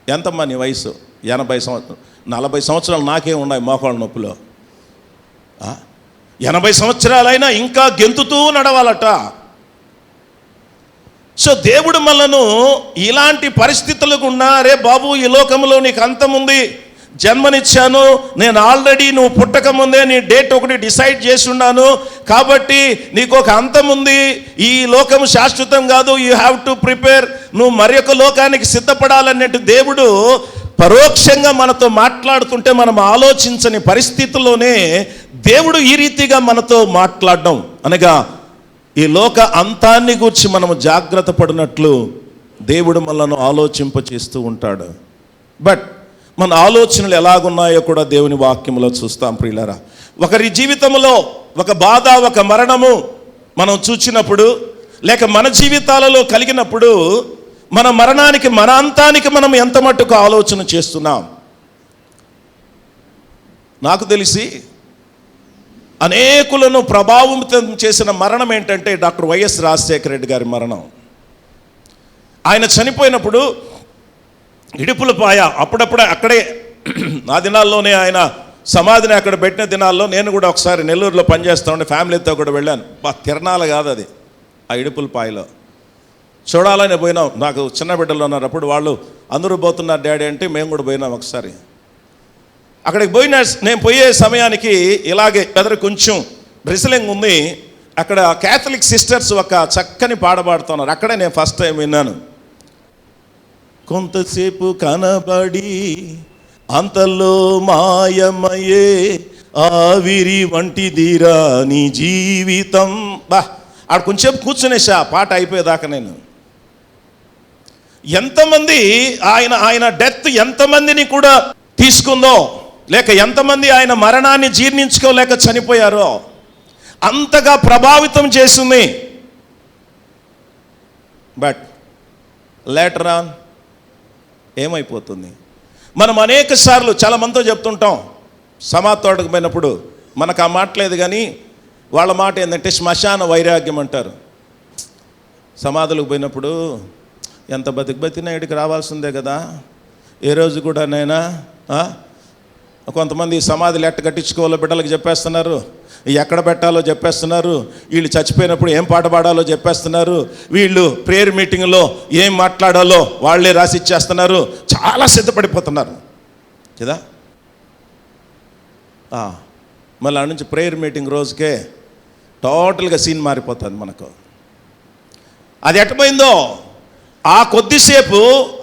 ఎంతమ్మా నీ వయసు? 80 సంవత్సరాలు. 40 సంవత్సరాలు నాకే ఉన్నాయి మోకాళ్ళ నొప్పులు. 80 సంవత్సరాలైనా ఇంకా గెంతుతూ నడవాలట. సో దేవుడు మనను ఇలాంటి పరిస్థితులకు ఉన్నా, రే బాబు ఈ లోకంలో నీకు అంతముంది, జన్మనిచ్చాను నేను ఆల్రెడీ, నువ్వు పుట్టక ముందే నీ డేట్ ఒకటి డిసైడ్ చేసి ఉన్నాను, కాబట్టి నీకు ఒక అంతం ఉంది, ఈ లోకం శాశ్వతం కాదు, యూ హ్యావ్ టు ప్రిపేర్, నువ్వు మరి ఒక లోకానికి సిద్ధపడాలన్నట్టు దేవుడు పరోక్షంగా మనతో మాట్లాడుతుంటే మనం ఆలోచించని పరిస్థితుల్లోనే దేవుడు ఈ రీతిగా మనతో మాట్లాడడం అనగా ఈ లోక అంతాన్ని గురించి మనము జాగ్రత్త పడినట్లు దేవుడు మనల్ని ఆలోచింపచేస్తూ ఉంటాడు. బట్ మన ఆలోచనలు ఎలాగున్నాయో కూడా దేవుని వాక్యంలో చూస్తాం ప్రియులారా. ఒకరి జీవితంలో ఒక బాధ, ఒక మరణము మనం చూచినప్పుడు, లేక మన జీవితాలలో కలిగినప్పుడు మన మరణానికి, మన అంతానికి మనం ఎంత మట్టుకు ఆలోచన చేస్తున్నాం. నాకు తెలిసి అనేకులను ప్రభావితం చేసిన మరణం ఏంటంటే డాక్టర్ వైఎస్ రాజశేఖర రెడ్డి గారి మరణం. ఆయన చనిపోయినప్పుడు ఇడుపులపాయ, అప్పుడప్పుడే అక్కడే ఆ దినాల్లోనే ఆయన సమాధిని అక్కడ పెట్టిన దినాల్లో నేను కూడా ఒకసారి నెల్లూరులో పనిచేస్తూ ఉండే ఫ్యామిలీతో కూడా వెళ్ళాను. తిరణాలు కాదు అది, ఆ ఇడుపులపాయలో చూడాలని పోయినాం. నాకు చిన్న బిడ్డలు ఉన్నారు, అప్పుడు వాళ్ళు అందరూ పోతున్నారు డాడీ అంటే మేము కూడా పోయినాం ఒకసారి. అక్కడికి పోయిన నేను పోయే సమయానికి ఇలాగే ఎదురు కొంచెం డ్రెస్లింగ్ ఉంది. అక్కడ క్యాథలిక్ సిస్టర్స్ ఒక చక్కని పాట పాడుతున్నారు. అక్కడే నేను ఫస్ట్ టైం విన్నాను. కొంతసేపు కనబడి అంతలో మాయమయ్యే ఆవిరి వంటిదిరా నీ జీవితం. ఆడ కొంచెంసేపు కూర్చునేసా పాట అయిపోయేదాకా. నేను ఎంతమంది ఆయన డెత్ ఎంతమందిని కూడా తీసుకుందో, లేక ఎంతమంది ఆయన మరణాన్ని జీర్ణించుకోలేక చనిపోయారో అంతగా ప్రభావితం చేసింది. బట్ లేటర్ ఆన్ ఏమైపోతుంది, మనం అనేక సార్లు చాలా మందితో చెప్తుంటాం, సమాధి పోయినప్పుడు మనకు ఆ మాట లేదు, కానీ వాళ్ళ మాట ఏంటంటే శ్మశాన వైరాగ్యం అంటారు. సమాధులకు పోయినప్పుడు ఎంత బతికినా ఇక్కడికి రావాల్సిందే కదా, ఏ రోజు కూడా నైనా. కొంతమంది సమాధులు ఎట్ట కట్టించుకోవాలో బిడ్డలకు చెప్పేస్తున్నారు, ఎక్కడ పెట్టాలో చెప్పేస్తున్నారు, వీళ్ళు చచ్చిపోయినప్పుడు ఏం పాట పాడాలో చెప్పేస్తున్నారు, వీళ్ళు ప్రేయర్ మీటింగ్లో ఏం మాట్లాడాలో వాళ్ళే రాసి ఇచ్చేస్తున్నారు, చాలా సిద్ధపడిపోతున్నారు కదా. మళ్ళీ ఆ నుంచి ప్రేయర్ మీటింగ్ రోజుకే టోటల్గా సీన్ మారిపోతుంది మనకు. అది ఎట్టపోయిందో ఆ కొద్దిసేపు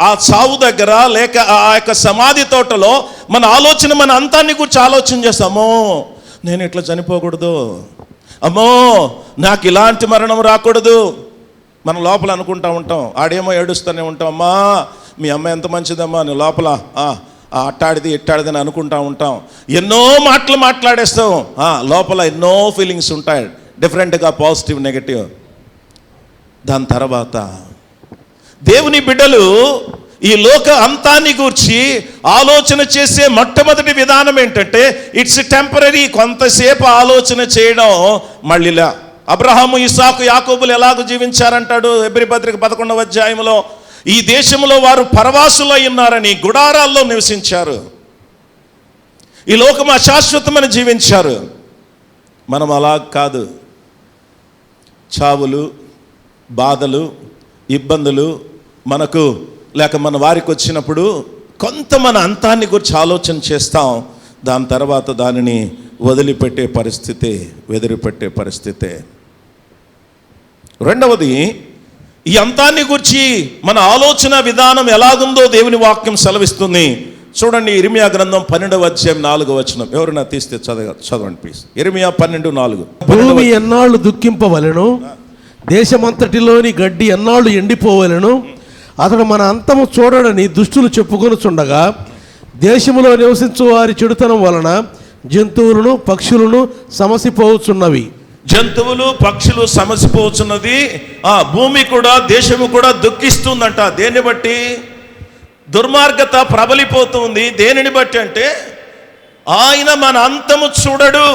ఆ చావు దగ్గర, లేక ఆ యొక్క సమాధి తోటలో మన ఆలోచన, మన అంతాన్ని గురించి ఆలోచన చేస్తామో, నేను ఇట్లా చనిపోకూడదు, అమ్మో నాకు ఇలాంటి మరణం రాకూడదు. మనం లోపల అనుకుంటా ఉంటాం, ఆడేమో ఏడుస్తూనే ఉంటాం, అమ్మా మీ అమ్మ ఎంత మంచిదమ్మా, నువ్వు లోపల అట్టాడిది ఇట్టాడిది అని అనుకుంటా ఉంటాం. ఎన్నో మాటలు మాట్లాడేస్తాం, లోపల ఎన్నో ఫీలింగ్స్ ఉంటాయి, డిఫరెంట్గా పాజిటివ్ నెగటివ్. దాని తర్వాత దేవుని బిడ్డలు ఈ లోక అంతాన్ని గూర్చి ఆలోచన చేసే మొట్టమొదటి విధానం ఏంటంటే ఇట్స్ టెంపరీ. కొంతసేపు ఆలోచన చేయడం మళ్ళీలా. అబ్రహాము, ఇస్సాకు, యాకోబులు ఎలాగో జీవించారంటాడు హెబ్రీ పత్రిక 11వ అధ్యాయంలో. ఈ దేశంలో వారు పరవాసులై ఉన్నారని గుడారాల్లో నివసించారు, ఈ లోకం అశాశ్వతమని జీవించారు. మనం అలా కాదు. చావులు, బాధలు, ఇబ్బందులు మనకు లేక మన వారికి వచ్చినప్పుడు కొంత మన అంతాన్ని గురించి ఆలోచన చేస్తాం, దాని తర్వాత దానిని వదిలిపెట్టే పరిస్థితి. రెండవది, ఈ అంతాన్ని గురించి మన ఆలోచన విధానం ఎలాగుందో దేవుని వాక్యం సెలవిస్తుంది. చూడండి, ఇర్మియా గ్రంథం 12వ అధ్యాయం 4వ వచనం. ఎవరైనా తీస్తే చదవండి ప్లీజ్. ఇర్మియా 12:4. భూమి ఎన్నాళ్ళు దుఃఖింపవలెను, దేశమంతటిలోని గడ్డి ఎన్నాళ్ళు ఎండిపోవలెను, అతడు మన అంతము చూడడని దుష్టులు చెప్పుకొనుచుండగా, దేశములో నివసించు వారి చెడుతనం వలన జంతువులను పక్షులను సమసిపోవచ్చున్నవి. జంతువులు పక్షులు సమసిపోవచ్చున్నది. భూమి కూడా, దేశము కూడా దుఃఖిస్తుందంట. దేన్ని బట్టి? దుర్మార్గత ప్రబలిపోతుంది. దేనిని బట్టి అంటే ఆయన మన అంతము చూడడు.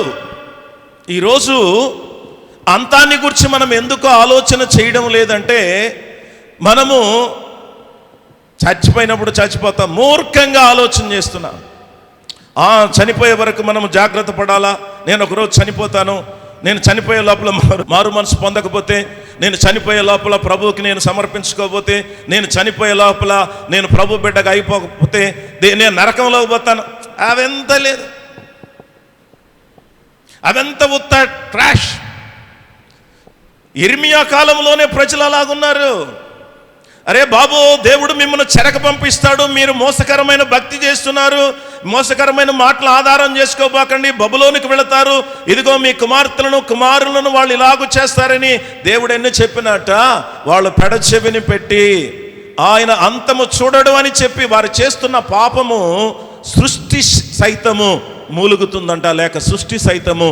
ఈరోజు అంతాన్ని గురించి మనం ఎందుకు ఆలోచన చేయడం లేదంటే, మనము చచ్చిపోయినప్పుడు చచ్చిపోతాం, మూర్ఖంగా ఆలోచన చేస్తున్నాం. చనిపోయే వరకు మనము జాగ్రత్త పడాలా, నేను ఒకరోజు చనిపోతాను, నేను చనిపోయే లోపల మారు మనసు పొందకపోతే, నేను చనిపోయే లోపల ప్రభువుకి నేను సమర్పించుకోకపోతే, నేను చనిపోయే లోపల నేను ప్రభు బిడ్డగా అయిపోకపోతే నేను నరకంలో పోతాను. అవెంత లేదు, అదంత ఉత్త ట్రాష్. ఇర్మియా కాలంలోనే ప్రజలు అలాగున్నారు. అరే బాబు, దేవుడు మిమ్మల్ని చెరక పంపిస్తాడు, మీరు మోసకరమైన భక్తి చేస్తున్నారు, మోసకరమైన మాటలు ఆధారం చేసుకోబాకండి, బబులోనికి వెళతారు, ఇదిగో మీ కుమార్తెలను కుమారులను వాళ్ళు ఇలాగూ చేస్తారని దేవుడు ఎన్ని చెప్పినట్ట వాళ్ళు పెడచెవిని పెట్టి ఆయన అంతము చూడడు అని చెప్పి వారు చేస్తున్న పాపము సృష్టి సైతము మూలుగుతుందంట, లేక సృష్టి సైతము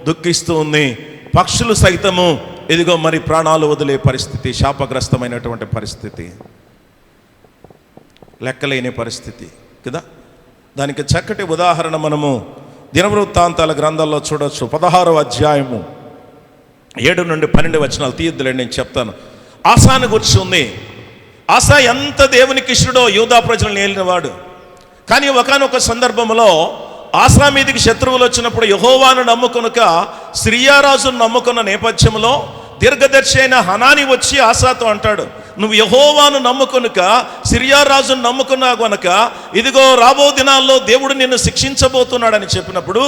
దుఃఖిస్తూ ఉంది, పక్షులు సైతము ఇదిగో మరి ప్రాణాలు వదిలే పరిస్థితి, శాపగ్రస్తమైనటువంటి పరిస్థితి, లెక్కలేని పరిస్థితి కదా. దానికి చక్కటి ఉదాహరణ మనము దినవృత్తాంతాల గ్రంథాల్లో చూడొచ్చు. 16వ అధ్యాయము 7 నుండి 12 వచనాలు తీయద్దులేండి, నేను చెప్తాను. ఆసాను గురించి ఉంది. ఆసా ఎంత దేవునికి ఇష్టడో, యూదా ప్రజలను ఏలినవాడు. కానీ ఒకానొక సందర్భంలో ఆసా మీదికి శత్రువులు వచ్చినప్పుడు యెహోవాను నమ్ముకొనుక సిరియారాజును నమ్ముకున్న నేపథ్యంలో దీర్ఘదర్శి అయిన హనాని వచ్చి ఆసాతో అంటాడు, నువ్వు యెహోవాను నమ్ముకొనుక సిరియారాజును నమ్ముకున్నావు గనుక ఇదిగో రాబో దినాల్లో దేవుడు నిన్ను శిక్షించబోతున్నాడని చెప్పినప్పుడు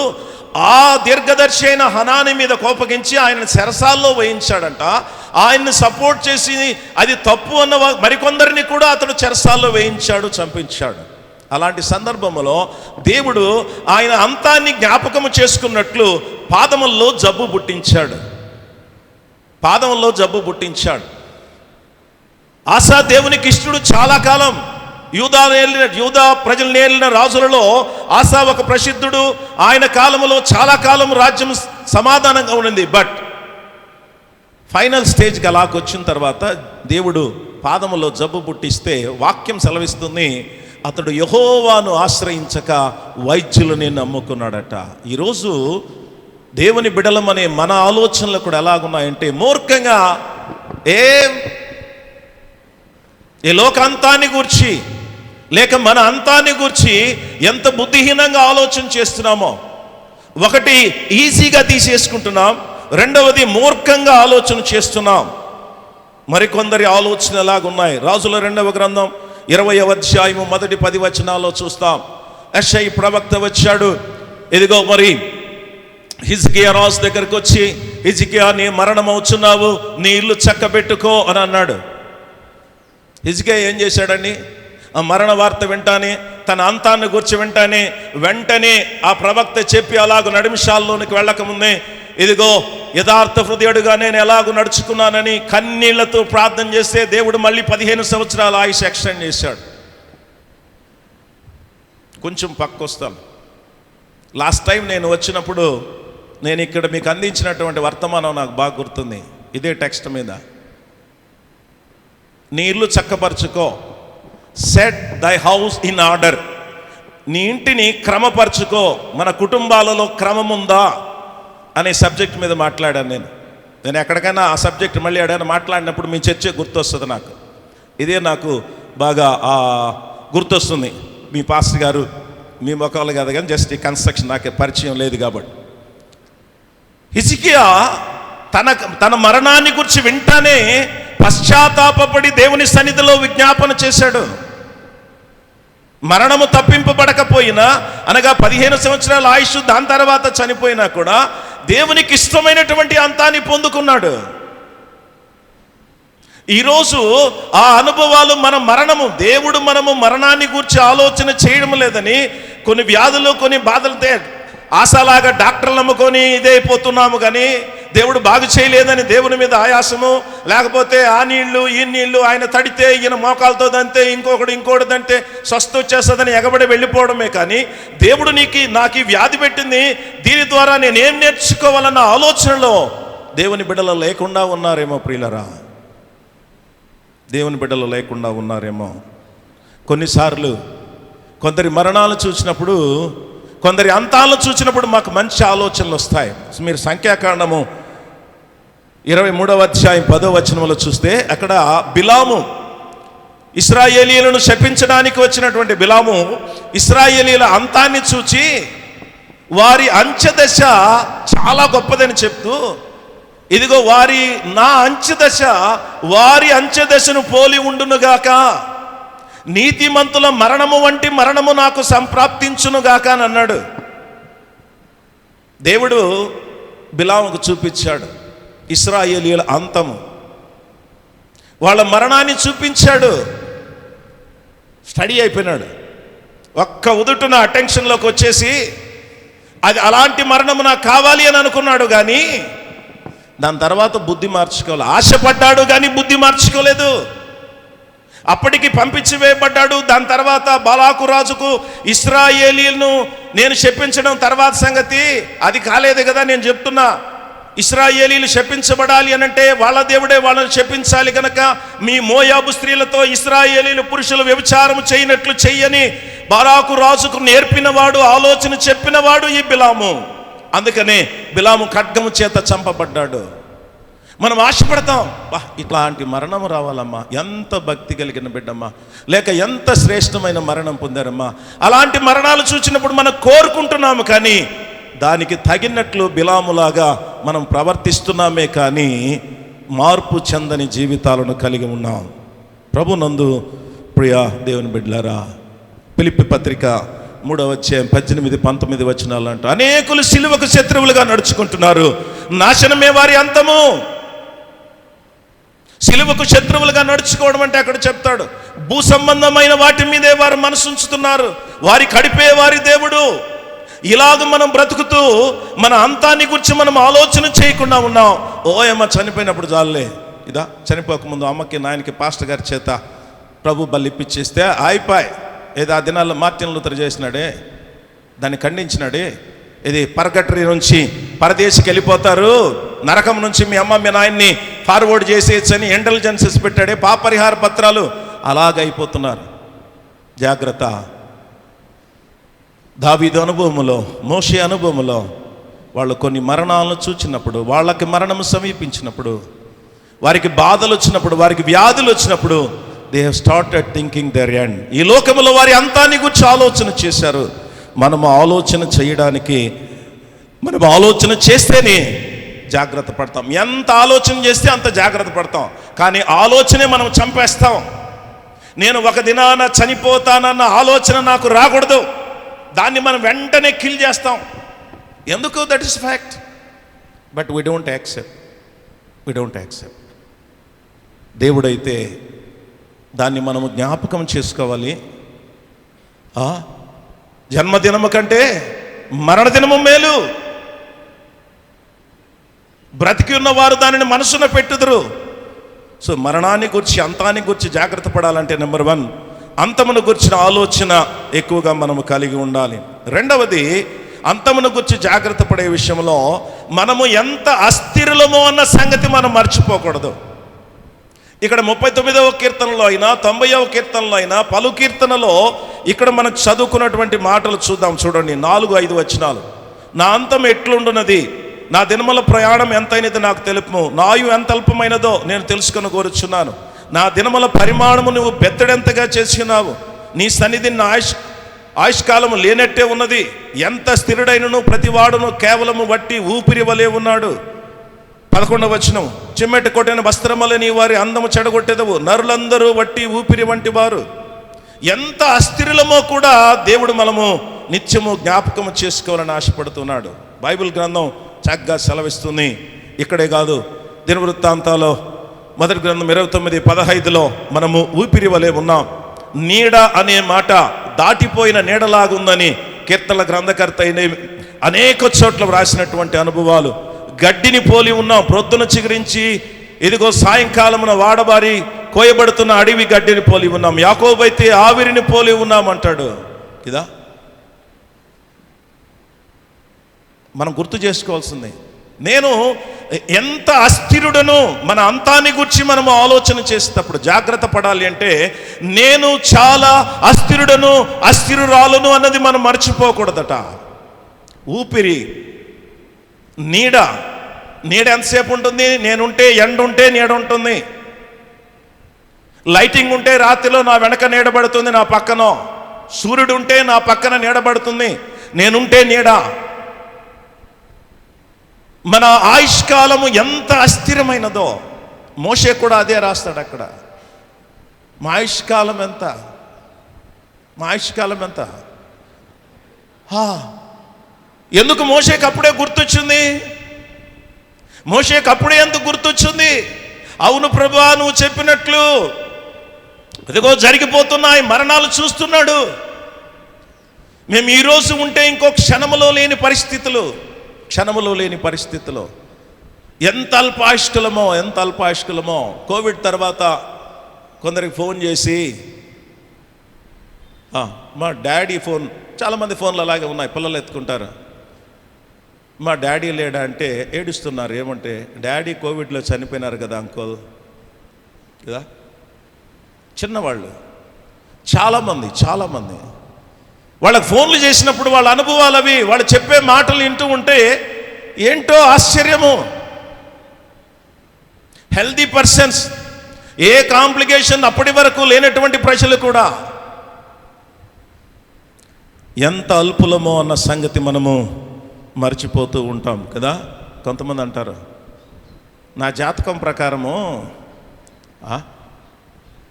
ఆ దీర్ఘదర్శి అయిన హనాని మీద కోపగించి ఆయన చెరసాల్లో వేయించాడంట. ఆయన్ని సపోర్ట్ చేసి అది తప్పు అన్న మరికొందరిని కూడా అతడు చెరసాల్లో వేయించాడు, చంపించాడు. అలాంటి సందర్భంలో దేవుడు ఆయన అంతాన్ని జ్ఞాపకము చేసుకున్నట్లు పాదముల్లో జబ్బు పుట్టించాడు, పాదముల్లో జబ్బు పుట్టించాడు. ఆసా దేవునికి ఇష్టడు చాలా కాలం. యూదా ప్రజలు ఏలిన రాజులలో ఆసా ఒక ప్రసిద్ధుడు. ఆయన కాలంలో చాలా కాలం రాజ్యం సమాధానంగా ఉండింది. బట్ ఫైనల్ స్టేజ్కి అలాగొచ్చిన తర్వాత దేవుడు పాదములో జబ్బు పుట్టిస్తే వాక్యం సెలవిస్తుంది, అతడు యెహోవాను ఆశ్రయించక వైద్యులని నమ్ముకున్నాడట. ఈరోజు దేవుని బిడలమనే మన ఆలోచనలు కూడా ఎలాగున్నాయంటే మూర్ఖంగా ఈ లోకాంతాన్ని గూర్చి లేక మన అంతాన్ని గూర్చి ఎంత బుద్ధిహీనంగా ఆలోచన చేస్తున్నామో. ఒకటి ఈజీగా తీసేసుకుంటున్నాం, రెండవది మూర్ఖంగా ఆలోచన చేస్తున్నాం. మరికొందరి ఆలోచన ఎలాగున్నాయి. రాజుల 2వ గ్రంథం 20వ అధ్యాయము 1 10 వచనాల్లో చూస్తాం. యెషయా ప్రవక్త వచ్చాడు. ఇదిగో మరి హిజ్కియా రాజు దగ్గరకు వచ్చి, హిజ్కియా నీ మరణం అవుతున్నావు, నీ ఇల్లు చక్కబెట్టుకో అని అన్నాడు. హిజ్కియా ఏం చేశాడని ఆ మరణ వార్త వింటానే, తన అంతాన్ని గురించి వెంటనే ఆ ప్రవక్త చెప్పి అలాగూ నడిమిషాల్లోనికి వెళ్ళకముందే ఇదిగో యథార్థ హృదయుడుగా నేను ఎలాగూ నడుచుకున్నానని కన్నీళ్లతో ప్రార్థన చేస్తే దేవుడు మళ్ళీ 15 సంవత్సరాల ఆయుష్ ఎక్స్టెండ్ చేశాడు. కొంచెం పక్కొస్తాను. లాస్ట్ టైం నేను వచ్చినప్పుడు నేను ఇక్కడ మీకు అందించినటువంటి వర్తమానం నాకు బాగా గుర్తుంది. ఇదే టెక్స్ట్ మీద, నీ ఇల్లు చక్కపరుచుకో, సెట్ దై హౌస్ ఇన్ ఆర్డర్, నీ ఇంటిని క్రమపరచుకో, మన కుటుంబాలలో క్రమం ఉందా అనే సబ్జెక్ట్ మీద మాట్లాడాను. నేను ఎక్కడికైనా ఆ సబ్జెక్ట్ మళ్ళీ ఎక్కడైనా మాట్లాడినప్పుడు మీ చర్చే గుర్తొస్తుంది నాకు. ఇదే నాకు బాగా గుర్తొస్తుంది. మీ పాస్టర్ గారు మీ ముఖాలు కాదు కానీ జస్ట్ ఈ కన్స్ట్రక్షన్ నాకు పరిచయం లేదు కాబట్టి. హిజ్కియా తన మరణాన్ని గురించి వింటానే పశ్చాత్తాపపడి దేవుని సన్నిధిలో విజ్ఞాపన చేశాడు. మరణము తప్పింపబడకపోయినా అనగా 15 సంవత్సరాల ఆయుష్ దాని తర్వాత చనిపోయినా కూడా దేవునికి ఇష్టమైనటువంటి అంతాన్ని పొందుకున్నాడు. ఈరోజు ఆ అనుభవాలు దేవుడు మనము మరణాన్ని గురించి ఆలోచన చేయడం లేదని కొన్ని వ్యాధులు కొన్ని బాధలతో ఆశలాగా డాక్టర్లు నమ్ముకొని ఇదైపోతున్నాము. కానీ దేవుడు బాగు చేయలేదని దేవుని మీద ఆయాసము, లేకపోతే ఆ నీళ్లు ఈ నీళ్లు ఆయన తడితే ఈయన మోకాలతో దంతే ఇంకోటి దంతే స్వస్థ వచ్చేస్తుందని ఎగబడి వెళ్ళిపోవడమే. కానీ దేవుడు నాకు ఈ వ్యాధి పెట్టింది, దీని ద్వారా నేనేం నేర్చుకోవాలన్న ఆలోచనలో దేవుని బిడ్డలు లేకుండా ఉన్నారేమో ప్రియులరా, దేవుని బిడ్డలు లేకుండా ఉన్నారేమో. కొన్నిసార్లు కొందరి మరణాలు చూసినప్పుడు కొందరి అంతాలను చూసినప్పుడు మాకు మంచి ఆలోచనలు వస్తాయి. మీరు సంఖ్యాకాండము 23వ అధ్యాయం 10వ వచనంలో చూస్తే అక్కడ బిలాము, ఇశ్రాయేలీయులను శపించడానికి వచ్చినటువంటి బిలాము ఇశ్రాయేలీయుల అంతాన్ని చూచి వారి అంచెదశ చాలా గొప్పదని చెప్తూ, ఇదిగో నా అంచెదశ వారి అంచెదశను పోలి ఉండునుగాక, నీతిమంతుల మరణము వంటి మరణము నాకు సంప్రాప్తించునుగాక అని అన్నాడు. దేవుడు బిలాముకు చూపించాడు ఇశ్రాయేలీయుల అంతము, వాళ్ళ మరణాన్ని చూపించాడు. స్టడీ అయిపోయినాడు. ఒక్క ఉదుటున అటెన్షన్లోకి వచ్చేసి అది అలాంటి మరణము నాకు కావాలి అని అనుకున్నాడు, కానీ దాని తర్వాత బుద్ధి మార్చుకోవాలి. ఆశపడ్డాడు కానీ బుద్ధి మార్చుకోలేదు. అప్పటికి పంపించి వేయబడ్డాడు. దాని తర్వాత బాలాకు రాజుకు ఇశ్రాయేలీయులను నేను శపించడం తర్వాత సంగతి, అది కాలేదు కదా. నేను చెప్తున్నా, ఇశ్రాయేలీయులు శపించబడాలి అనంటే వాళ్ళ దేవుడే వాళ్ళని శపించాలి కనుక మీ మోయాబు స్త్రీలతో ఇశ్రాయేలీయులు పురుషులు వ్యభిచారం చేయనట్లు చెయ్యని బారాకు రాజుకు నేర్పినవాడు, ఆలోచన చెప్పినవాడు ఈ బిలాము. అందుకనే బిలాము ఖడ్గము చేత చంపబడ్డాడు. మనం ఆశపడతాం, ఇట్లాంటి మరణం రావాలమ్మా, ఎంత భక్తి కలిగిన బిడ్డమ్మా, లేక ఎంత శ్రేష్టమైన మరణం పొందారమ్మా. అలాంటి మరణాలు చూసినప్పుడు మనం కోరుకుంటున్నాము, కానీ దానికి తగినట్లు బిలాములాగా మనం ప్రవర్తిస్తున్నామే కానీ మార్పు చెందని జీవితాలను కలిగి ఉన్నాం. ప్రభునందు ప్రియ దేవుని బిడ్డలారా, ఫిలిప్పీ పత్రిక 3వ అధ్యాయం 18-19 వచనాలు అంటూ, అనేకులు సిలువకు శత్రువులుగా నడుచుకుంటున్నారు, నాశనమే వారి అంతము. సిలువకు శత్రువులుగా నడుచుకోవడం అంటే అక్కడ చెప్తాడు, భూ సంబంధమైన వాటి మీదే వారు మనసు ఉంచుతున్నారు, వారి కడిపే వారి దేవుడు. ఇలాగ మనం బ్రతుకుతూ మన అంతాన్ని గురించి మనం ఆలోచన చేయకుండా ఉన్నాం. అమ్మ చనిపోయినప్పుడు చాలులే, ఇదా చనిపోకముందు అమ్మకి నాయనకి పాస్టర్ గారి చేత ప్రభు బలి ఇప్పించేస్తే అయిపోయి. ఏదో ఆ దినాల్లో మార్టిన్ లూథర్ చేసినాడే, దాన్ని ఖండించినాడే. ఇది పర్గటరీ నుంచి పరదేశికి వెళ్ళిపోతారు, నరకం నుంచి మీ అమ్మ మీ నాయన్ని ఫార్వర్డ్ చేసేయచ్చని ఇంటెలిజెన్సెస్ పెట్టాడే, పాపరిహార పత్రాలు. అలాగైపోతున్నారు. జాగ్రత్త. దావీదు అనుభవములో, మోషే అనుభవములో వాళ్ళు కొన్ని మరణాలను చూచినప్పుడు, వాళ్ళకి మరణము సమీపించినప్పుడు, వారికి బాధలు వచ్చినప్పుడు, వారికి వ్యాధులు వచ్చినప్పుడు, they have started thinking their end. ఈ లోకములో వారి అంతాన్ని గురించి ఆలోచన చేశారు. మనము ఆలోచన చేయడానికి, మనం ఆలోచన చేస్తేనే జాగ్రత్త పడతాం. ఎంత ఆలోచన చేస్తే అంత జాగ్రత్త పడతాం. కానీ ఆలోచనే మనం చంపేస్తాం. నేను ఒక దినాన చనిపోతానన్న ఆలోచన నాకు రాకూడదు, దాన్ని మనం వెంటనే కిల్ చేస్తాం. ఎందుకు? That is fact. But we don't accept. దేవుడైతే దాన్ని మనము జ్ఞాపకం చేసుకోవాలి. జన్మదినము కంటే మరణదినము మేలు. బ్రతికి ఉన్నవారు దానిని మనసున పెట్టుదురు. సో మరణాన్ని గురించి, అంతాన్ని గురించి జాగ్రత్త పడాలంటే నెంబర్ 1, అంతమును గురించిన ఆలోచన ఎక్కువగా మనము కలిగి ఉండాలి. రెండవది, అంతమును గురించి జాగ్రత్త పడే విషయంలో మనము ఎంత అస్థిరులమో అన్న సంగతి మనం మర్చిపోకూడదు. ఇక్కడ 39వ కీర్తనలో అయినా 90వ కీర్తనలో అయినా పలు కీర్తనలో ఇక్కడ మనం చదువుకున్నటువంటి మాటలు చూద్దాం. చూడండి, 4-5 వచనాలు. నా అంతం ఎట్లుండున్నది, నా దినముల ప్రయాణం ఎంతైనది నాకు తెలుపుము, నాయు ఎంత అల్పమైనదో నేను తెలుసుకొని కోరుచున్నాను. నా దినముల పరిమాణము నువ్వు బెత్తడెంతగా చేసినావు, నీ సన్నిధిని నా ఆయుష్కాలము లేనట్టే ఉన్నది. ఎంత స్థిరుడైనను ప్రతివాడును కేవలము వట్టి ఊపిరి వలె ఉన్నాడు. 11వ వచనం, చిమ్మెట కొట్టిన వస్త్రములని వారి అందము చెడగొట్టేదవు, నరులందరూ వట్టి ఊపిరి వంటి వారు. ఎంత అస్థిరులమో కూడా దేవుడు మనము నిత్యము జ్ఞాపకము చేసుకోవాలని ఆశపడుతున్నాడు. బైబిల్ గ్రంథం చక్కగా సెలవిస్తుంది. ఇక్కడే కాదు, దినవృత్తాంతాలో మొదటి గ్రంథం 29:15లో మనము ఊపిరి వలె ఉన్నాం. నీడ అనే మాట దాటిపోయిన నీడలాగుందని కీర్తనల గ్రంథకర్త అయిన అనేక చోట్ల వ్రాసినటువంటి అనుభవాలు. గడ్డిని పోలి ఉన్నాం, ప్రొద్దున చిగురించి ఇదిగో సాయంకాలమున వాడబారి కోయబడుతున్న అడవి గడ్డిని పోలి ఉన్నాం. యాకోబు అయితే ఆవిరిని పోలి ఉన్నామంటాడు. ఇదా మనం గుర్తు చేసుకోవాల్సింది. నేను ఎంత అస్థిరుడను, మన అంతాన్ని గురించి మనము ఆలోచన చేసేటప్పుడు జాగ్రత్త పడాలి. అంటే నేను చాలా అస్థిరుడను, అస్థిరురాలును అన్నది మనం మర్చిపోకూడదట. ఊపిరి, నీడ ఎంతసేపు ఉంటుంది? నేనుంటే ఎండ ఉంటే నీడ ఉంటుంది, లైటింగ్ ఉంటే రాత్రిలో నా వెనక నీడబడుతుంది, నా పక్కనో సూర్యుడు ఉంటే నా పక్కన నీడబడుతుంది, నేనుంటే నీడ. మన ఆయుష్కాలము ఎంత అస్థిరమైనదో మోషే కూడా అదే రాస్తాడు అక్కడ. మా ఆయుష్కాలం ఎంత, మా ఆయుష్కాలం ఎంత? ఎందుకు మోషేకి అప్పుడే గుర్తొచ్చింది? మోషేకి అప్పుడే ఎందుకు గుర్తొచ్చింది? అవును ప్రభువా, నువ్వు చెప్పినట్లు ఇదిగో జరిగిపోతున్నాయి, మరణాలు చూస్తున్నాడు. మేము ఈరోజు ఉంటే ఇంకో క్షణములో లేని పరిస్థితులు. ఎంత అల్పాయుష్కులమో. కోవిడ్ తర్వాత కొందరికి ఫోన్ చేసి, మా డాడీ ఫోన్, చాలామంది ఫోన్లు అలాగే ఉన్నాయి, పిల్లలు ఎత్తుకుంటారు, మా డాడీ లేడా అంటే ఏడుస్తున్నారు. ఏమంటే డాడీ కోవిడ్లో చనిపోయినారు కదా అంకుల్ కదా. చిన్నవాళ్ళు చాలామంది వాళ్ళకి ఫోన్లు చేసినప్పుడు వాళ్ళ అనుభవాలు అవి, వాళ్ళు చెప్పే మాటలు వింటూ ఉంటే ఏంటో ఆశ్చర్యము. హెల్దీ పర్సన్స్, ఏ కాంప్లికేషన్ అప్పటి వరకు లేనటువంటి ప్రజలు కూడా ఎంత అల్పులమో అన్న సంగతి మనము మర్చిపోతూ ఉంటాం కదా. కొంతమంది అంటారు, నా జాతకం ప్రకారము,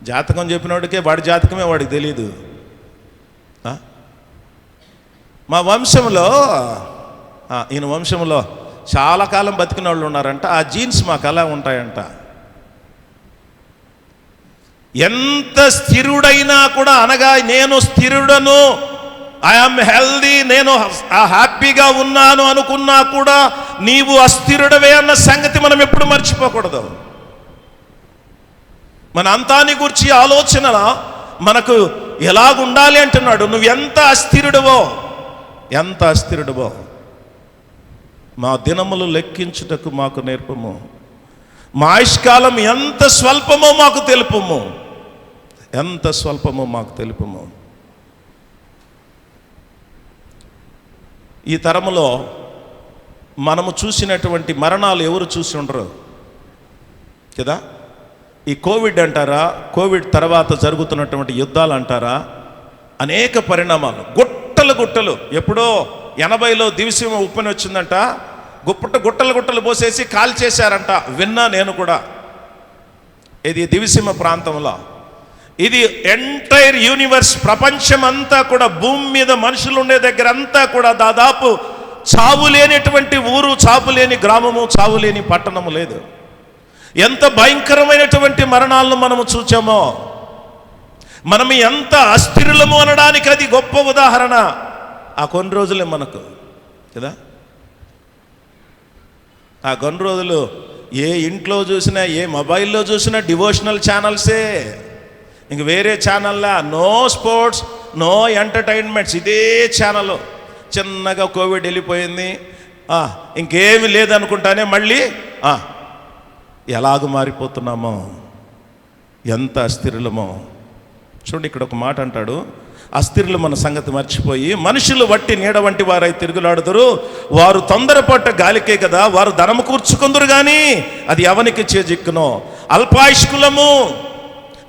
జాతకం చెప్పినోడికే వాడి జాతకమే వాడికి తెలీదు. మా వంశంలో, ఈయన వంశంలో చాలా కాలం బతికిన వాళ్ళు ఉన్నారంట, ఆ జీన్స్ మాకు అలా ఉంటాయంట. ఎంత స్థిరుడైనా కూడా, అనగా నేను స్థిరుడను, ఐఎమ్ హెల్దీ, నేను హ్యాపీగా ఉన్నాను అనుకున్నా కూడా నీవు అస్థిరుడవే అన్న సంగతి మనం ఎప్పుడు మర్చిపోకూడదు. మన అంతాన్ని గురించి ఆలోచన మనకు ఎలాగుండాలి అంటున్నాడు. నువ్వు ఎంత అస్థిరుడవో మా దినములు లెక్కించుటకు మాకు నేర్పము, మా ఆయుష్కాలం ఎంత స్వల్పమో మాకు తెలుపము. ఈ తరములో మనము చూసినటువంటి మరణాలు ఎవరు చూసి ఉండరు కదా. ఈ కోవిడ్ అంటారా, కోవిడ్ తర్వాత జరుగుతున్నటువంటి యుద్ధాలు అంటారా, అనేక పరిణామాలు, గుట్టలు. ఎప్పుడో 80లో దివిసీమ ఉప్పని వచ్చిందంట, గుట్టలు పోసేసి కాల్ చేశారంట. విన్నా నేను కూడా. ఇది దివిసీమ ప్రాంతంలో. ఇది ఎంటైర్ యూనివర్స్, ప్రపంచం అంతా కూడా, భూమి మీద మనుషులు ఉండే దగ్గర అంతా కూడా దాదాపు చావు లేనిటువంటి ఊరు, చావు లేని గ్రామము, చావు లేని పట్టణము లేదు. ఎంత భయంకరమైనటువంటి మరణాలను మనము చూచామో, మనం ఎంత అస్థిరులము అనడానికి అది గొప్ప ఉదాహరణ. ఆ కొన్ని రోజులే మనకు కదా. ఆ కొన్ని రోజులు ఏ ఇంట్లో చూసినా, ఏ మొబైల్లో చూసినా డివోషనల్ ఛానల్సే, ఇంక వేరే ఛానల్లా నో స్పోర్ట్స్, నో ఎంటర్టైన్మెంట్స్, ఇదే ఛానల్. చిన్నగా కోవిడ్ వెళ్ళిపోయింది, ఇంకేమి లేదనుకుంటానే మళ్ళీ ఎలాగ మారిపోతున్నామో, ఎంత అస్థిరులమో చూడండి. ఇక్కడ ఒక మాట అంటాడు, అస్థిరులు మన సంగతి మర్చిపోయి మనుషులు వట్టి నీడ వంటి వారై తిరుగులాడుదురు, వారు తొందరపట్ట గాలికే కదా, వారు ధనము కూర్చుకుందరు కానీ అది ఎవనికి చేజిక్కునో. అల్పాయుష్కులము,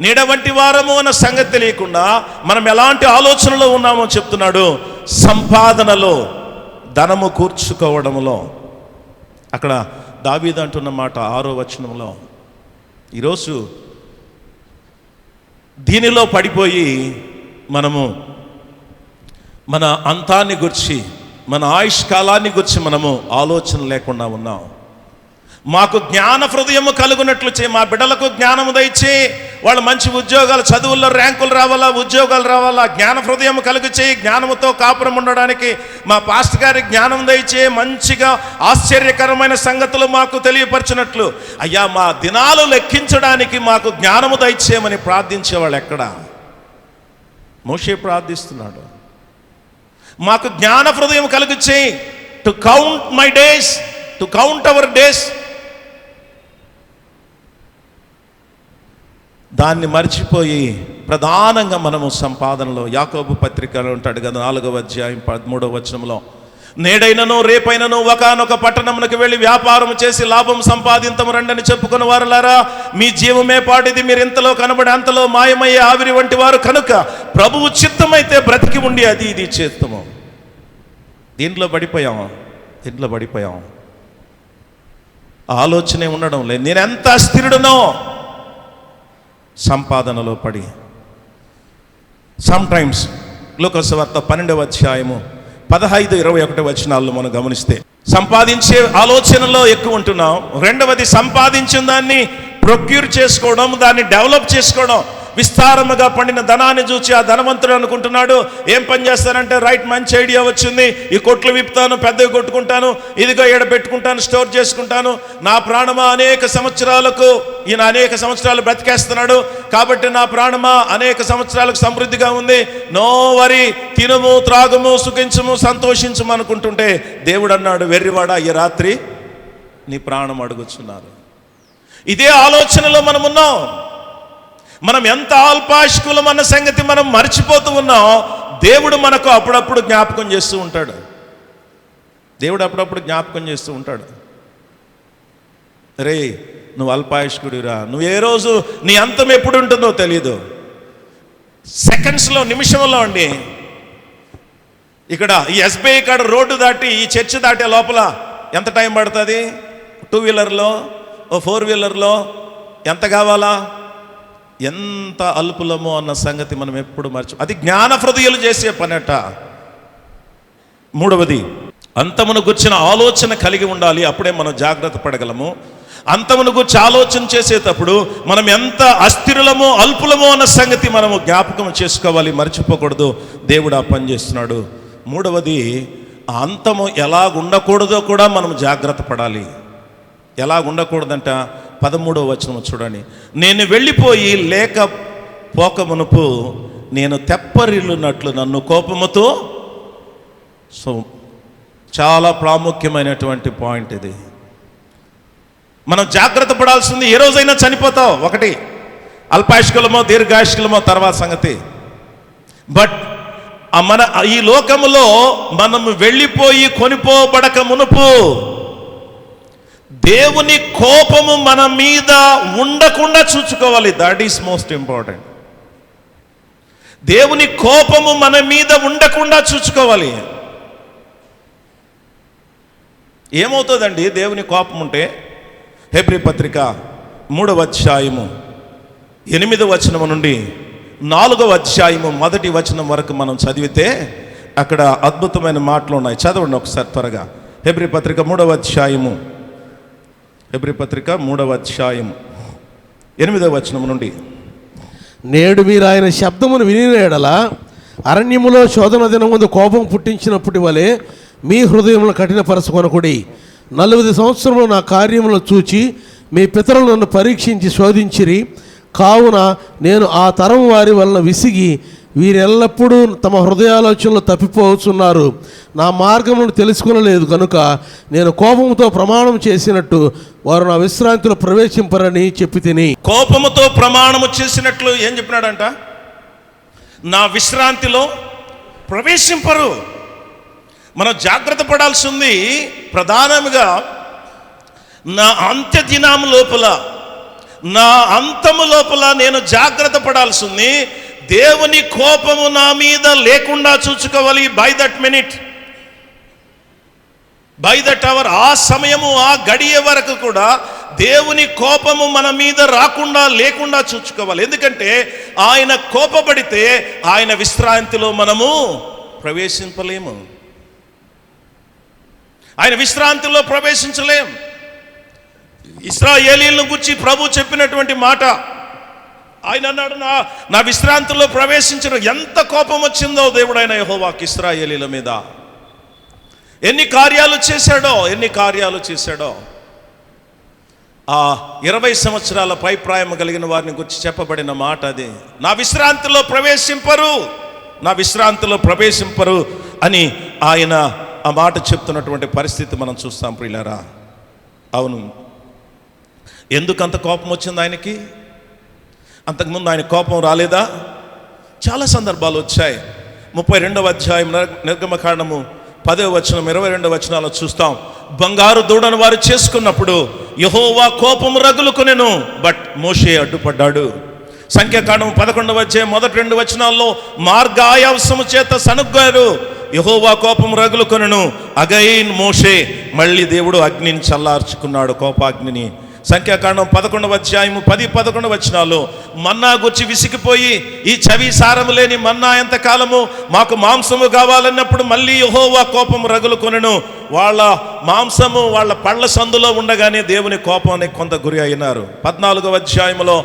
నీడ వంటి వారము అన్న సంగతి తెలియకుండా మనం ఎలాంటి ఆలోచనలో ఉన్నామో చెప్తున్నాడు. సంపాదనలో, ధనము కూర్చుకోవడంలో. అక్కడ దావీదు అంటున్న మాట 6వ వచనంలో, ఈరోజు దీనిలో పడిపోయి మనము మన అంతాన్ని గురించి, మన ఆయుష్కాలాన్ని గురించి మనము ఆలోచన లేకుండా ఉన్నాం. మాకు జ్ఞాన హృదయము కలుగునట్లు చేయి, మా బిడ్డలకు జ్ఞానము దయచే, వాళ్ళు మంచి ఉద్యోగాలు, చదువుల్లో ర్యాంకులు రావాలా, ఉద్యోగాలు రావాలా, జ్ఞాన హృదయం కలుగు చేయి, జ్ఞానముతో కాపురం ఉండడానికి మా పాస్టర్ గారి జ్ఞానం దయచే, మంచిగా ఆశ్చర్యకరమైన సంగతులు మాకు తెలియపరచినట్లు. అయ్యా, మా దినాలు లెక్కించడానికి మాకు జ్ఞానము దయచేయమని ప్రార్థించేవాళ్ళు ఎక్కడ? మోషే ప్రార్థిస్తున్నాడు, మాకు జ్ఞాన హృదయం కలుగు చేయి, to count my days, to count our days. దాన్ని మర్చిపోయి ప్రధానంగా మనము సంపాదనలో, యాకోబు పత్రికలో ఉంటాడు కదా 4వ అధ్యాయం 13వ వచనంలో, నేడైనను రేపైనను ఒకానొక పట్టణమునకు వెళ్ళి వ్యాపారం చేసి లాభం సంపాదింతము రండని చెప్పుకుని వారులారా, మీ జీవమే పాటిది, మీరు ఇంతలో కనబడి అంతలో మాయమయ్యే ఆవిరి వంటి వారు కనుక ప్రభువు చిత్తమైతే బ్రతికి ఉండి అది ఇది చేస్తాము. దీంట్లో పడిపోయాం. ఆలోచనే ఉండడం లేదు. నేను ఎంత అస్థిరుడనో సంపాదనలో పడి. సమ్టైమ్స్ లూకా సువార్త 12వ అధ్యాయము 15-21 వచనాలను మనం గమనిస్తే సంపాదించే ఆలోచనలో ఎక్కువ ఉంటున్నాం. రెండవది సంపాదించిన దాన్ని ప్రొక్యూర్ చేసుకోవడం, దాన్ని డెవలప్ చేసుకోవడం. విస్తారముగా పండిన ధనాన్ని చూసి ఆ ధనవంతుడు అనుకుంటున్నాడు, ఏం పని చేస్తానంటే రైట్, మంచి ఐడియా వచ్చింది, ఈ కొట్లు విప్పుతాను, పెద్దవి కొట్టుకుంటాను, ఇదిగో ఈడ పెట్టుకుంటాను, స్టోర్ చేసుకుంటాను, నా ప్రాణమా అనేక సంవత్సరాలు బ్రతికేస్తున్నాడు కాబట్టి నా ప్రాణమా అనేక సంవత్సరాలకు సమృద్ధిగా ఉంది, నో వరీ, తినుము త్రాగుము సుఖించుము సంతోషించుము అనుకుంటుంటే దేవుడు అన్నాడు, వెర్రివాడా, ఈ రాత్రి నీ ప్రాణం అడుగుచున్నారు. ఇదే ఆలోచనలో మనం ఉన్నాం. మనం ఎంత అల్పాయుష్కులం అన్న సంగతి మనం మర్చిపోతూ ఉన్నాం. దేవుడు మనకు అప్పుడప్పుడు జ్ఞాపకం చేస్తూ ఉంటాడు. రే, నువ్వు అల్పాయుష్కుడిరా, నువ్వు ఏ రోజు నీ అంతం ఎప్పుడు ఉంటుందో తెలియదు. సెకండ్స్లో, నిమిషంలో అండి. ఇక్కడ ఈ ఎస్బీఐ కాడ రోడ్డు దాటి ఈ చర్చ్ దాటే లోపల ఎంత టైం పడుతుంది? 2 వీలర్లో, 4 వీలర్లో ఎంత కావాలా? ఎంత అల్పులమో అన్న సంగతి మనం ఎప్పుడు అది జ్ఞాన హృదయాలు చేసే పనట. మూడవది, అంతమును గుర్చిన ఆలోచన కలిగి ఉండాలి, అప్పుడే మనం జాగ్రత్త పడగలము. అంతమును గురించి ఆలోచన చేసేటప్పుడు మనం ఎంత అస్థిరులమో అల్పులమో అన్న సంగతి మనము జ్ఞాపకం చేసుకోవాలి, మర్చిపోకూడదు. దేవుడు ఆ పని చేస్తున్నాడు. మూడవది, ఆ అంతము ఎలాగ ఉండకూడదో కూడా మనం జాగ్రత్త పడాలి. ఎలాగ ఉండకూడదంట 13వ వచనం చూడండి. నేను వెళ్ళిపోయి లేక పోకమునుపు నేను తెప్పరిల్లునట్లు నన్ను కోపముతో. సో చాలా ప్రాముఖ్యమైనటువంటి పాయింట్ ఇది. మనం జాగ్రత్త పడాల్సింది. ఏ రోజైనా చనిపోతావు, ఒకటి అల్పాయుష్కులమో దీర్ఘాయుష్కులమో తర్వాత సంగతి. బట్ మన ఈ లోకములో మనం వెళ్ళిపోయి కొనిపోబడక మునుపు దేవుని కోపము మన మీద ఉండకుండా చూసుకోవాలి. That is most important. దేవుని కోపము మన మీద ఉండకుండా చూసుకోవాలి. ఏమవుతుందండి దేవుని కోపం ఉంటే? హెబ్రీ పత్రిక 3వ అధ్యాయము 8వ వచనము నుండి 4వ అధ్యాయము 1వ వచనం వరకు మనం చదివితే అక్కడ అద్భుతమైన మాటలు ఉన్నాయి. చదవండి ఒకసారి త్వరగా. హెబ్రీ పత్రిక 3వ అధ్యాయము 8వ వచనం నుండి. నేడు మీరు ఆయన శబ్దమును వినిన ఎడల అరణ్యములో శోధన దినముందు కోపం పుట్టించినప్పటి వలె మీ హృదయములను కఠినపరచుకొనకుడి. 40 సంవత్సరములు నా కార్యములను చూచి మీ పితరులు నన్ను పరీక్షించి శోధించిరి. కావున నేను ఆ తరం వారి వలన విసిగి వీరెల్లప్పుడూ తమ హృదయాలోచనలు తప్పిపోతున్నారు, నా మార్గములను తెలుసుకొనలేదు కనుక నేను కోపముతో ప్రమాణం చేసినట్టు వారు నా విశ్రాంతిలో ప్రవేశింపరని చెప్పి తిని. కోపముతో ప్రమాణము చేసినట్లు ఏం చెప్పినాడంట? నా విశ్రాంతిలో ప్రవేశింపరు. మనం జాగ్రత్త పడాల్సింది ప్రధానంగా నా అంత్య దినాము లోపల, నా అంతము లోపల నేను జాగ్రత్త పడాల్సింది. దేవుని కోపము నా మీద లేకుండా చూసుకోవాలి. By that minute, by that hour, ఆ సమయము ఆ గడియ వరకు కూడా దేవుని కోపము మన మీద రాకుండా లేకుండా చూసుకోవాలి. ఎందుకంటే ఆయన కోపపడితే ఆయన విశ్రాంతిలో మనము ప్రవేశింపలేము. ఆయన విశ్రాంతిలో ప్రవేశించలేం. ఇశ్రాయేలీయులను గురించి ప్రభు చెప్పినటువంటి మాట, ఆయన అన్నాడు, నా విశ్రాంతిలో ప్రవేశించిన. ఎంత కోపం వచ్చిందో దేవుడైన యెహోవాకి ఇశ్రాయేలీయుల మీద. ఎన్ని కార్యాలు చేశాడో. ఆ 20 సంవత్సరాల పైప్రాయం కలిగిన వారిని గురించి చెప్పబడిన మాట అది. నా విశ్రాంతిలో ప్రవేశింపరు అని ఆయన ఆ మాట చెప్తున్నటువంటి పరిస్థితి మనం చూస్తాం ప్రియులారా. అవును, ఎందుకంత కోపం వచ్చింది ఆయనకి? అంతకుముందు ఆయన కోపం రాలేదా? చాలా సందర్భాలు వచ్చాయి. 32వ అధ్యాయం నిర్గమకాండము 10వ వచనం 22వ వచనాల్లో చూస్తాం. బంగారు దూడను వారు చేసుకున్నప్పుడు యెహోవా కోపం రగులుకొనెను, బట్ మోషే అడ్డుపడ్డాడు. సంఖ్యాకాండం 11వ అధ్యాయం 1-2 వచనాల్లో మార్గాయాసము చేత సనుగ్గారు, యెహోవా కోపం రగులుకొనెను. అగైన్ మోషే, మళ్ళీ దేవుడు అగ్నిని చల్లార్చుకున్నాడు, కోపాగ్నిని. సంఖ్యాకాండం 11వ అధ్యాయము 10-11 వచనాల్లో మన్నా గుచ్చి విసిగిపోయి, ఈ చవి సారము లేని మన్నా ఎంతకాలము, మాకు మాంసము కావాలన్నప్పుడు మళ్ళీ యెహోవా కోపం రగులుకొనెను. వాళ్ళ మాంసము వాళ్ళ పళ్ళ సందులో ఉండగానే దేవుని కోపానికి కొంత గురి అయినారు. 14వ అధ్యాయంలో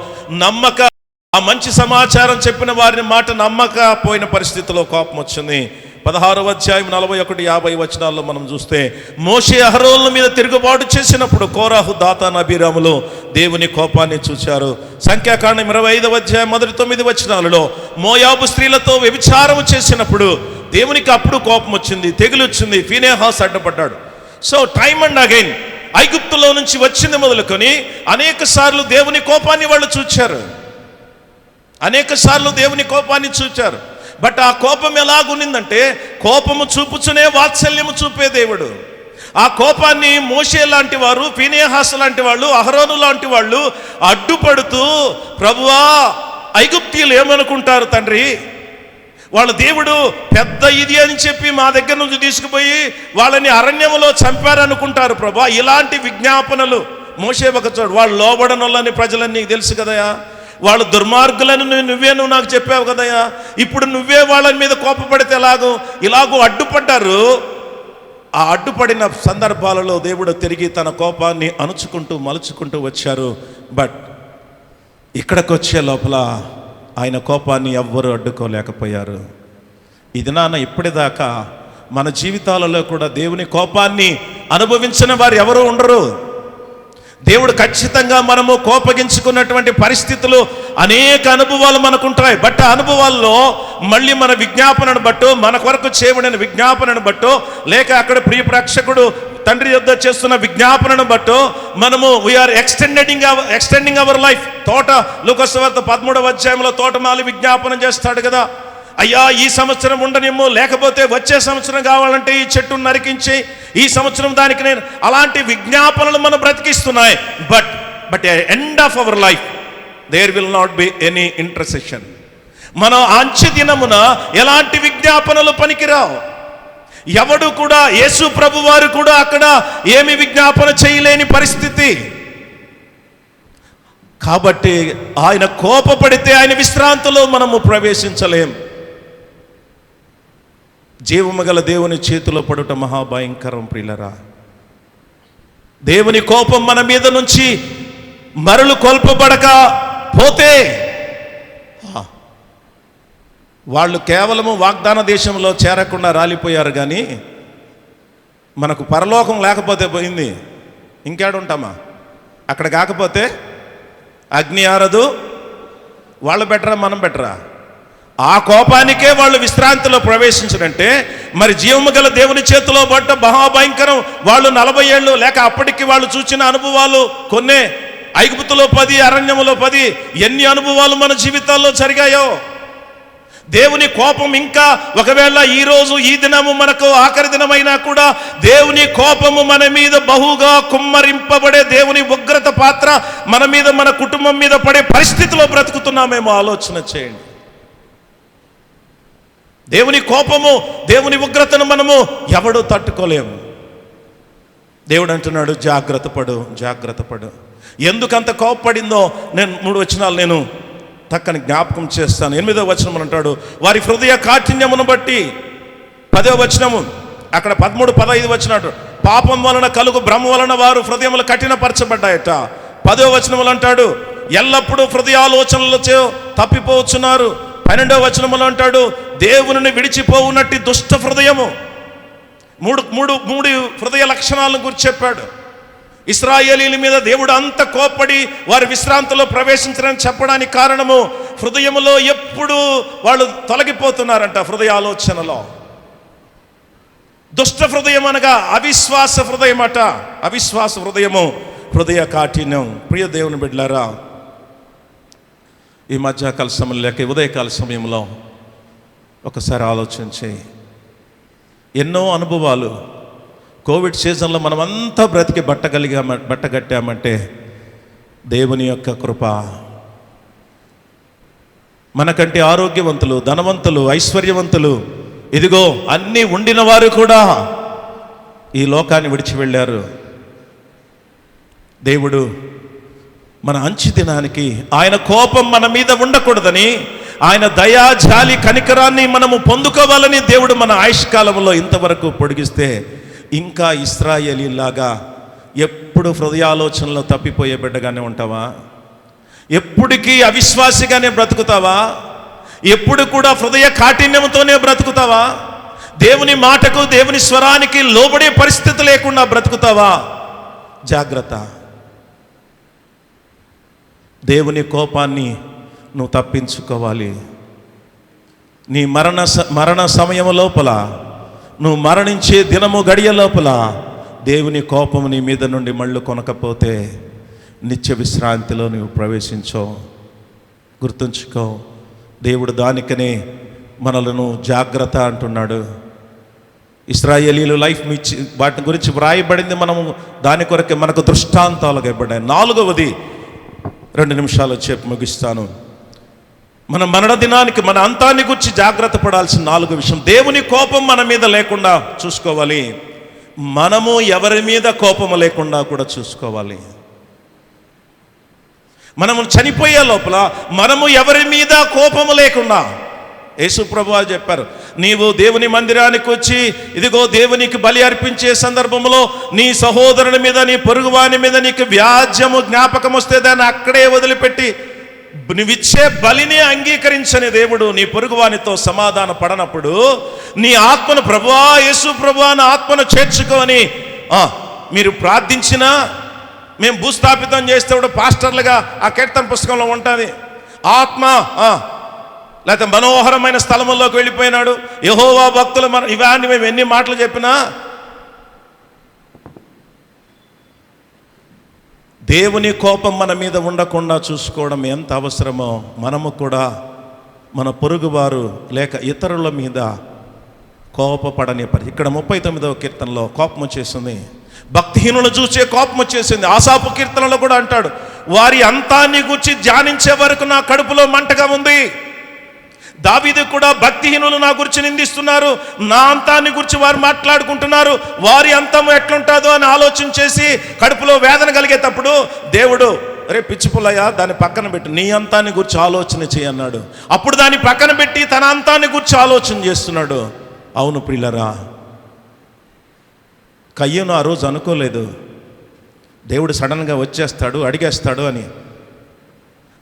ఆ మంచి సమాచారం చెప్పిన వారిని మాట నమ్మకపోయిన పరిస్థితిలో కోపం వచ్చింది. 16వ అధ్యాయం 41-50 వచనాల్లో మనం చూస్తే మోషే అహరోనుల మీద తిరుగుబాటు చేసినప్పుడు కోరాహు, దాతాను, అబీరాములు దేవుని కోపాన్ని చూశారు. సంఖ్యాకాండం 25వ అధ్యాయం 1-9 వచనాలలో మోయాబు స్త్రీలతో వ్యభిచారం చేసినప్పుడు దేవునికి అప్పుడు కోపం వచ్చింది, తెగులు వచ్చింది, ఫీనెహాస్ అడ్డపడ్డాడు. సో టైమ్ అండ్ అగైన్ ఐగుప్తులో నుంచి వచ్చింది మొదలుకొని అనేక సార్లు దేవుని కోపాన్ని వాళ్ళు చూచారు, అనేక సార్లు దేవుని కోపాన్ని చూచారు. బట్ ఆ కోపం ఎలాగునిందంటే, కోపము చూపుచునే వాత్సల్యము చూపే దేవుడు. ఆ కోపాన్ని మోషే లాంటి వారు, ఫీనెహాసు లాంటి వాళ్ళు, అహరోను లాంటి వాళ్ళు అడ్డుపడుతూ, ప్రభువా ఐగుప్తీయులు ఏమనుకుంటారు తండ్రి, వాళ్ళ దేవుడు పెద్ద ఇది అని చెప్పి మా దగ్గర నుంచి తీసుకుపోయి వాళ్ళని అరణ్యములో చంపారనుకుంటారు ప్రభా. ఇలాంటి విజ్ఞాపనలు మోషే ఒక చోటు, వాళ్ళు లోబడనొల్లని ప్రజలని నీకు తెలుసు కదయా, వాళ్ళు దుర్మార్గులను నువ్వు నాకు చెప్పావు కదయ్యా, ఇప్పుడు నువ్వే వాళ్ళ మీద కోపపడితే ఇలాగూ అడ్డుపడ్డారు. ఆ అడ్డుపడిన సందర్భాలలో దేవుడు తిరిగి తన కోపాన్ని అణుచుకుంటూ మలుచుకుంటూ వచ్చారు. బట్ ఇక్కడికి వచ్చే లోపల ఆయన కోపాన్ని ఎవ్వరూ అడ్డుకోలేకపోయారు. ఇది ఇప్పటిదాకా మన జీవితాలలో కూడా దేవుని కోపాన్ని అనుభవించిన వారు ఎవరు ఉండరు. దేవుడు ఖచ్చితంగా మనము కోపగించుకున్నటువంటి పరిస్థితులు అనేక అనుభవాలు మనకుంటాయి. బట్ ఆ అనుభవాల్లో మళ్ళీ మన విజ్ఞాపనను బట్టో, మన కొరకు చేయబడిన విజ్ఞాపనను బట్టో, లేక అక్కడ ప్రియ ప్రేక్షకుడు తండ్రి యొద్ద చేస్తున్న విజ్ఞాపనను బట్టో మనము వీఆర్ ఎక్స్టెండింగ్ అవర్ లైఫ్. లూకాసు వార్త 13వ అధ్యాయంలో తోటమాలి విజ్ఞాపనం చేస్తాడు కదా, అయ్యా ఈ సంవత్సరం ఉండనేమో, లేకపోతే వచ్చే సంవత్సరం కావాలంటే ఈ చెట్టును నరికించి ఈ సంవత్సరం దానికి నేను, అలాంటి విజ్ఞాపనలు మనం బ్రతికిస్తున్నాయి. But end of our life there will not be any intercession. మన అంచె దినమున ఎలాంటి విజ్ఞాపనలు పనికిరావు. ఎవడు కూడా, యేసు ప్రభు వారు కూడా అక్కడ ఏమి విజ్ఞాపన చేయలేని పరిస్థితి. కాబట్టి ఆయన కోపపడితే ఆయన విశ్రాంతిలో మనము ప్రవేశించలేం. జీవము గల దేవుని చేతిలో పడుట మహాభయంకరం ప్రియులరా. దేవుని కోపం మన మీద నుంచి మరలు కొల్పబడక పోతే, వాళ్ళు కేవలము వాగ్దాన దేశంలో చేరకుండా రాలిపోయారు. కానీ మనకు పరలోకం లేకపోతే పోయింది, ఇంకేడుంటామా? అక్కడ కాకపోతే అగ్ని ఆరదు, వాళ్ళు బెటరా మనం బెటరా? ఆ కోపానికే వాళ్ళు విశ్రాంతిలో ప్రవేశించడంటే మరి జీవము గల దేవుని చేతిలో పడ్డ మహాభయంకరం. వాళ్ళు 40 ఏళ్ళు లేక అప్పటికి వాళ్ళు చూసిన అనుభవాలు కొన్నే. ఐగుప్తులో 10, అరణ్యములో 10, ఎన్ని అనుభవాలు మన జీవితాల్లో జరిగాయో. దేవుని కోపం ఇంకా ఒకవేళ ఈరోజు ఈ దినము మనకు ఆఖరి దినమైనా కూడా దేవుని కోపము మన మీద బహుగా కుమ్మరింపబడే దేవుని ఉగ్రత పాత్ర మన మీద, మన కుటుంబం మీద పడే పరిస్థితిలో బ్రతుకుతున్నామేమో ఆలోచన చేయండి. దేవుని కోపము, దేవుని ఉగ్రతను మనము ఎవడూ తట్టుకోలేము. దేవుడు అంటున్నాడు, జాగ్రత్త పడు. ఎందుకంత కోపపడిందో నేను 3 వచనాలు నేను తక్కని జ్ఞాపకం చేస్తాను. 8వ వచనం అంటాడు, వారి హృదయ కాఠిన్యమును బట్టి. 10వ వచనము అక్కడ 13, 15 వచనాడు, పాపం వలన కలుగు భ్రమ వలన వారు హృదయములు కఠినపరచబడ్డాయట. 10వ వచనములు అంటాడు, ఎల్లప్పుడూ హృదయాలోచనలతో తప్పిపోవచ్చున్నారు. 12వ వచనములు అంటాడు, దేవుని విడిచిపోవునట్టి దుష్ట హృదయము. మూడు హృదయ లక్షణాలను గురించి చెప్పాడు. ఇశ్రాయేలీల మీద దేవుడు అంత కోప్పడి వారి విశ్రాంతిలో ప్రవేశించడానికి చెప్పడానికి కారణము, హృదయములో ఎప్పుడు వాళ్ళు తొలగిపోతున్నారంట. హృదయ ఆలోచనలో దుష్ట హృదయం అనగా అవిశ్వాస హృదయం అట. అవిశ్వాస హృదయము, హృదయ కాఠిన్యం. ప్రియ దేవుని బిడ్డలారా, ఈ మధ్యకాల సమయంలో లేక ఉదయకాల సమయంలో ఒకసారి ఆలోచించి, ఎన్నో అనుభవాలు. కోవిడ్ సీజన్లో మనమంతా బ్రతికి బట్టగట్టామంటే దేవుని యొక్క కృప. మనకంటే ఆరోగ్యవంతులు, ధనవంతులు, ఐశ్వర్యవంతులు, ఇదిగో అన్నీ ఉండిన వారు కూడా ఈ లోకాన్ని విడిచి వెళ్ళారు. దేవుడు మన అంచు దినానికి ఆయన కోపం మన మీద ఉండకూడదని, ఆయన దయా జాలి కనికరాన్ని మనము పొందుకోవాలని దేవుడు మన ఆయుష్కాలంలో ఇంతవరకు పొడిగిస్తే, ఇంకా ఇశ్రాయేలీలాగా ఎప్పుడు హృదయాలోచనలో తప్పిపోయే బిడ్డగానే ఉంటావా? ఎప్పటికీ అవిశ్వాసిగానే బ్రతుకుతావా? ఎప్పుడు కూడా హృదయ కాఠిన్యంతోనే బ్రతుకుతావా? దేవుని మాటకు, దేవుని స్వరానికి లోబడే పరిస్థితి లేకుండా బ్రతుకుతావా? జాగ్రత్త. దేవుని కోపాన్ని నువ్వు తప్పించుకోవాలి. నీ మరణ సమయం లోపల, నువ్వు మరణించే దినము గడియ లోపల దేవుని కోపము నీ మీద నుండి మళ్ళు కొనకపోతే నిత్య విశ్రాంతిలో నువ్వు ప్రవేశించవు. గుర్తుంచుకో, దేవుడు దానికనే మనలను జాగ్రత్త అంటున్నాడు. ఇశ్రాయేలీలు లైఫ్ వాటి గురించి వ్రాయబడింది. మనము దాని కొరకే మనకు దృష్టాంతాలుగా ఇవ్వబడ్డాయి. 4వది 2 నిమిషాలు చెప్పి ముగిస్తాను. మన మరణ దినానికి, మన అంతాన్ని గురించి జాగ్రత్త పడాల్సిన 4 విషయం. దేవుని కోపం మన మీద లేకుండా చూసుకోవాలి. మనము ఎవరి మీద కోపము లేకుండా కూడా చూసుకోవాలి. మనము చనిపోయే లోపల మనము ఎవరి మీద కోపము లేకుండా, యేసు ప్రభువు చెప్పారు, నీవు దేవుని మందిరానికి వచ్చి ఇదిగో దేవునికి బలి అర్పించే సందర్భంలో నీ సహోదరుని మీద, నీ పొరుగువాని మీద నీకు వ్యాజ్యము జ్ఞాపకం వస్తే దాన్ని అక్కడే వదిలిపెట్టి నువ్విచ్చే బలిని అంగీకరించని దేవుడు నీ పొరుగువానితో సమాధాన పడనప్పుడు నీ ఆత్మను, ప్రభువా యేసు ప్రభువా నా ఆత్మను చేర్చుకొని మీరు ప్రార్థించినా, మేము భూస్థాపితం చేస్తే కూడా పాస్టర్లుగా ఆ కీర్తన పుస్తకంలో ఉంటుంది, ఆత్మ లేకపోతే మనోహరమైన స్థలముల్లోకి వెళ్ళిపోయినాడు, యెహోవా భక్తులు ఇవన్నీ మేము ఎన్ని మాటలు చెప్పినా దేవుని కోపం మన మీద ఉండకుండా చూసుకోవడం ఎంత అవసరమో మనము కూడా మన పొరుగువారు లేక ఇతరుల మీద కోపపడని ఇక్కడ 39వ కీర్తనలో కోపం వచ్చేసింది. భక్తిహీనులు చూసే కోపం వచ్చేసింది. ఆసాపు కీర్తనలో కూడా అంటాడు, వారి అంతాన్ని గురించి ధ్యానించే వరకు నా కడుపులో మంటగా ఉంది. దావీదు కూడా భక్తిహీనులు నా గురించి నిందిస్తున్నారు, నా అంతాన్ని గురించి వారు మాట్లాడుకుంటున్నారు, వారి అంతం ఎట్లుంటుందో అని ఆలోచన చేసి కడుపులో వేదన కలిగేటప్పుడు దేవుడు, అరే పిచ్చిపుల్లయ్య దాన్ని పక్కన పెట్టి నీ అంతాన్ని గురించి ఆలోచన చేయన్నాడు. అప్పుడు దాన్ని పక్కన పెట్టి తన అంతాన్ని గురించి ఆలోచన చేస్తున్నాడు. అవును ప్రియులరా, కయ్యను ఆ రోజు అనుకోలేదు దేవుడు సడన్గా వచ్చేస్తాడు, అడిగేస్తాడు అని.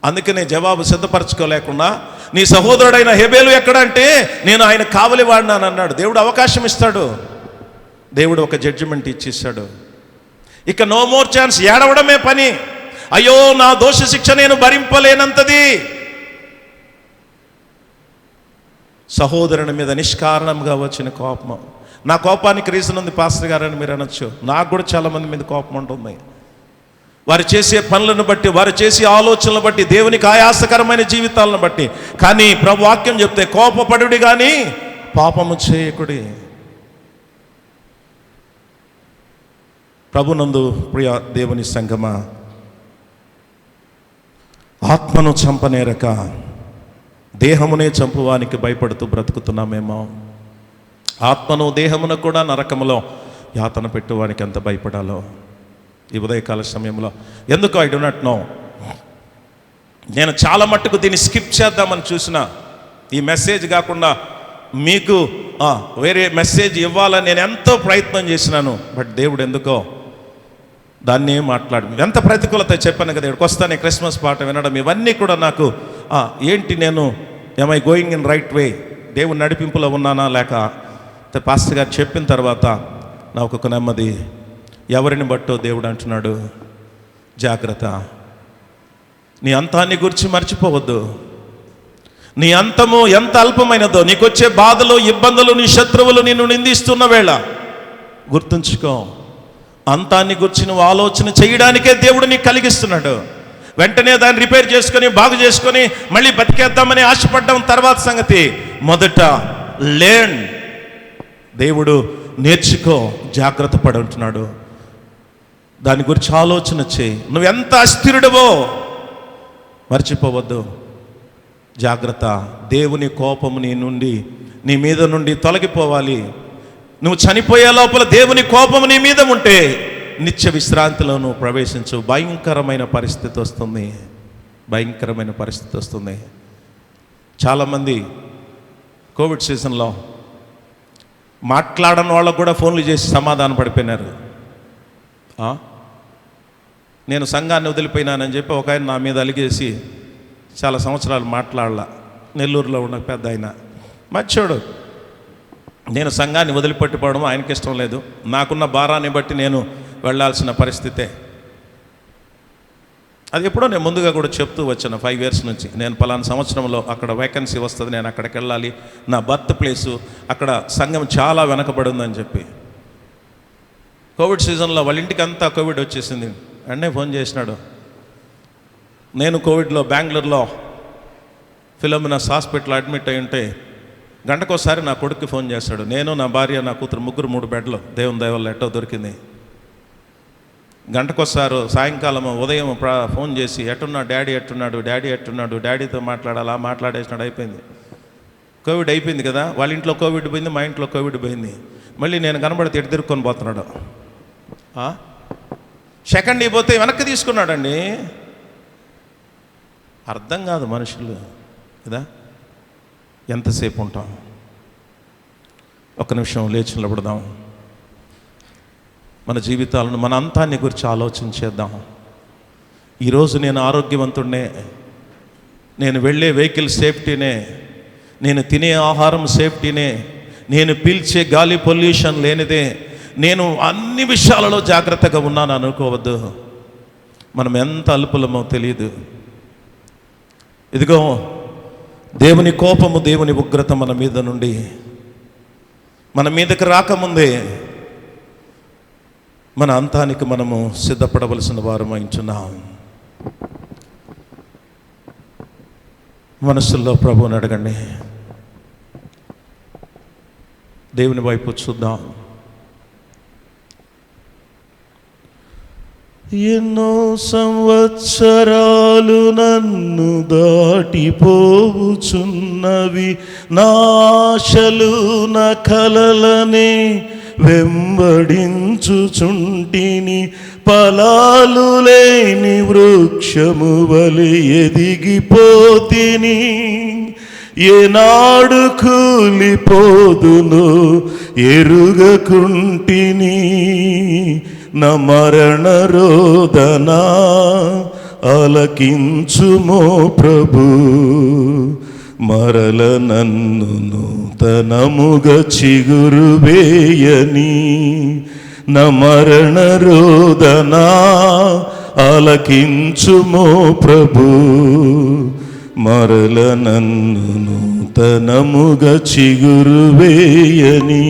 అందుకనే జవాబు సిద్ధపరచుకోలేకుండా నీ సహోదరుడైన హేబేలు ఎక్కడంటే నేను ఆయన కావలి వాడినాను అన్నాడు. దేవుడు అవకాశం ఇస్తాడు. దేవుడు ఒక జడ్జిమెంట్ ఇచ్చేసాడు. ఇక నో మోర్ ఛాన్స్, ఏడవడమే పని. అయ్యో నా దోష శిక్ష నేను భరింపలేనంతది. సహోదరుని మీద నిష్కారణంగా వచ్చిన కోపం. నా కోపానికి రీజన్ ఉంది పాస్టర్ గారు అని మీరు అనొచ్చు. నాకు కూడా చాలామంది మీద కోపం ఉంటుంది. వారు చేసే పనులను బట్టి, వారు చేసే ఆలోచనలను బట్టి, దేవునికి ఆయాసకరమైన జీవితాలను బట్టి. కానీ ప్రభు వాక్యం చెప్తే కోపపడుడి కానీ పాపము చేయకుడి. ప్రభునందు ప్రియ దేవుని సంగమా, ఆత్మను చంపనేరక దేహమునే చంపువానికి భయపడుతూ బ్రతుకుతున్నామేమో. ఆత్మను దేహమును కూడా నరకములో యాతన పెట్టువానికి ఎంత భయపడాలో ఈ ఉదయకాల సమయంలో. ఎందుకు ఐ డు నాట్ నో. నేను చాలా మట్టుకు దీన్ని స్కిప్ చేద్దామని చూసిన, ఈ మెసేజ్ కాకుండా మీకు వేరే మెసేజ్ ఇవ్వాలని నేను ఎంతో ప్రయత్నం చేసినాను. బట్ దేవుడు ఎందుకో దాన్ని ఎంత ప్రతికూలత చెప్పాను కదా. ఇక్కడికి వస్తాను, క్రిస్మస్ పాట వినడం ఇవన్నీ కూడా నాకు ఏంటి, నేను am I going in right way, దేవుడు నడిపింపులో ఉన్నానా లేక. పాస్టర్ గారు చెప్పిన తర్వాత నాకు ఒక నెమ్మది. ఎవరిని బట్టో దేవుడు అంటున్నాడు, జాగ్రత్త, నీ అంతాన్ని గురించి మర్చిపోవద్దు. నీ అంతము ఎంత అల్పమైనదో, నీకొచ్చే బాధలు, ఇబ్బందులు, నీ శత్రువులు నిన్ను నిందిస్తున్న వేళ గుర్తుంచుకో, అంతాన్ని గురించి నువ్వు ఆలోచన చేయడానికే దేవుడు నీకు కలిగిస్తున్నాడు. వెంటనే దాన్ని రిపేర్ చేసుకొని బాగు చేసుకొని మళ్ళీ బతికేద్దామని ఆశపడ్డం తర్వాత సంగతి. మొదట లెర్న్ దేవుడు నేర్చుకో, జాగ్రత్త పడి ఉంటున్నాడు. దాని గురించి ఆలోచన చేయి. నువ్వెంత అస్థిరుడవో మర్చిపోవద్దు. జాగ్రత్త. దేవుని కోపము నీ మీద నుండి తొలగిపోవాలి. నువ్వు చనిపోయే లోపల దేవుని కోపము నీ మీద ఉంటే నిత్య విశ్రాంతిలో నువ్వు ప్రవేశించు. భయంకరమైన పరిస్థితి వస్తుంది, భయంకరమైన పరిస్థితి వస్తుంది. చాలామంది కోవిడ్ సీజన్లో మాట్లాడని వాళ్ళకు కూడా ఫోన్లు చేసి సమాధానం పడిపోయినారు. నేను సంఘాన్ని వదిలిపోయినానని చెప్పి ఒక ఆయన నా మీద అలిగేసి చాలా సంవత్సరాలు మాట్లాడలా. నెల్లూరులో ఉన్న పెద్ద ఆయన మంచోడు. నేను సంఘాన్ని వదిలిపెట్టిపోవడం ఆయనకి ఇష్టం లేదు. నాకున్న భారాన్ని బట్టి నేను వెళ్ళాల్సిన పరిస్థితే. అది ఎప్పుడో నేను ముందుగా కూడా చెప్తూ వచ్చాను 5 years నుంచి. నేను పలానా సంవత్సరంలో అక్కడ వేకెన్సీ వస్తుంది, నేను అక్కడికి వెళ్ళాలి, నా బర్త్ ప్లేసు అక్కడ, సంఘం చాలా వెనకబడి ఉందని చెప్పి. కోవిడ్ సీజన్లో వాళ్ళ ఇంటికి అంతా కోవిడ్ వచ్చేసింది. వెంటనే ఫోన్ చేసినాడు. నేను కోవిడ్లో బెంగళూరులో ఫిలోమినాస్ హాస్పిటల్ అడ్మిట్ అయి ఉంటే గంటకోసారి నా కొడుక్కి ఫోన్ చేస్తాడు. నేను, నా భార్య, నా కూతురు, 3 బెడ్లు దేవుని దయ వల్ల ఎట్టో దొరికింది. గంటకోసారి సాయంకాలం ఉదయం ఫోన్ చేసి ఎట్టున్నాడు డాడీ, ఎట్టున్నాడు, డాడీతో మాట్లాడాలా, మాట్లాడేసినాడు. అయిపోయింది. కోవిడ్ అయిపోయింది కదా. వాళ్ళ ఇంట్లో కోవిడ్ పోయింది, మా ఇంట్లో కోవిడ్ పోయింది. మళ్ళీ నేను కనబడితే ఎటు తిరుక్కొని పోతున్నాడు. సెకండ్ పోతే వెనక్కి తీసుకున్నాడండి. అర్థం కాదు మనుషులు కదా. ఎంతసేపు ఉంటాం? ఒక్క నిమిషం లేచి నిలబడదాం. మన జీవితాలను, మన అంతాన్ని గురించి ఆలోచన చేద్దాం. ఈరోజు నేను ఆరోగ్యవంతుడినే, నేను వెళ్ళే వెహికల్ సేఫ్టీనే, నేను తినే ఆహారం సేఫ్టీనే, నేను పీల్చే గాలి పొల్యూషన్ లేనిదే, నేను అన్ని విషయాలలో జాగ్రత్తగా ఉన్నాను అనుకోవద్దు. మనం ఎంత అల్పులమో తెలియదు. ఇదిగో దేవుని కోపము, దేవుని ఉగ్రత మన మీద నుండి మన మీదకి రాకముందే మన అంతానికి మనము సిద్ధపడవలసిన వారం అయించున్నాం. మనసుల్లో ప్రభువుని అడగండి. దేవుని వైపు చూద్దాం. ఎన్నో సంవత్సరాలు నన్ను దాటిపోవుచున్నవి, నాశలు నా కలలనే వెంబడించుచుంటిని. ఫలాలు లేని వృక్షము వలె ఎదిగిపోతిని, ఏనాడు కూలిపోదునో ఎరుగకుంటిని. నా మరణ రోదన ఆలకించుమో ప్రభు, మరల నన్ను నూతనముగా చిగురు వేయని. నా మరణ రోదన ఆలకించుమో ప్రభు, మరల నన్ను నూతనముగా చిగురు వేయని.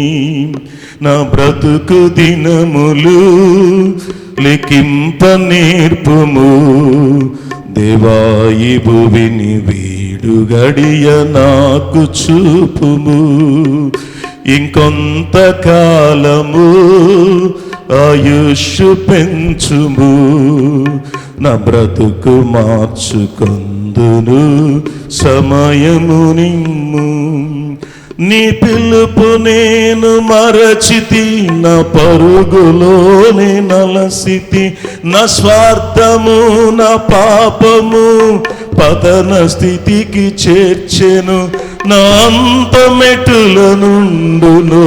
నా బ్రతుకు దినములు లెక్కింప నేర్పుము, దేవాయి భువిని వీడు గడియ నాకు చూపుము. ఇంకొంత కాలము ఆయుష్ పెంచుము, నా బ్రతుకు మార్చుకొందును సమయము నిమ్ము. నీ పిలుపు నేను మరచితి, నా పరుగులోనే నలసితి. నా స్వార్థము నా పాపము పతన స్థితికి చేర్చెను. నా అంతమెటుల నుండును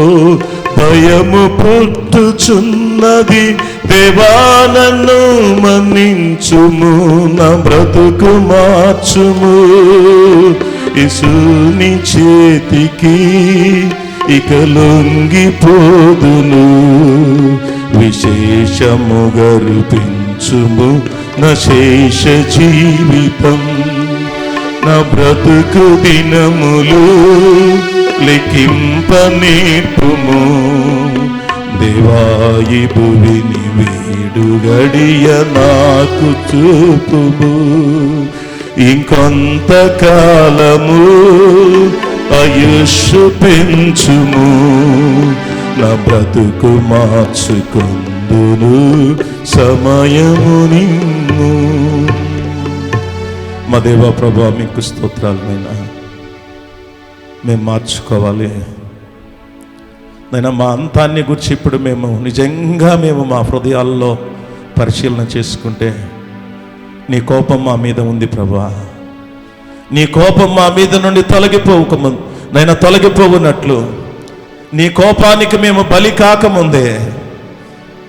భయము పుట్టుచున్నది. దేవా నన్ను మన్నించుము, నా బ్రతుకు మార్చుము. యేసుని చేతికి ఇక లొంగిపోదును, విశేషముగా రూపించుము నా శేష జీవితం. నా బ్రతుకు దినములు లెక్కింప నేర్పుము, దేవాయి భువిని వీడు గడియ నాకు చూపుము. ఇంకొంత కాలము ఆయుష్ పెంచుము, నా బ్రతుకు మార్చుకొందును సమయము నిన్ను. మా దేవా ప్రభా మీకు స్తోత్రాలైనా మేము మార్చుకోవాలి నైనా. మా అంతాన్ని గురించి ఇప్పుడు మేము నిజంగా మా హృదయాల్లో పరిశీలన చేసుకుంటే నీ కోపం మా మీద ఉంది ప్రభా. నీ కోపం మా మీద నుండి నైనా తొలగిపోవునట్లు నీ కోపానికి మేము బలి కాకముందే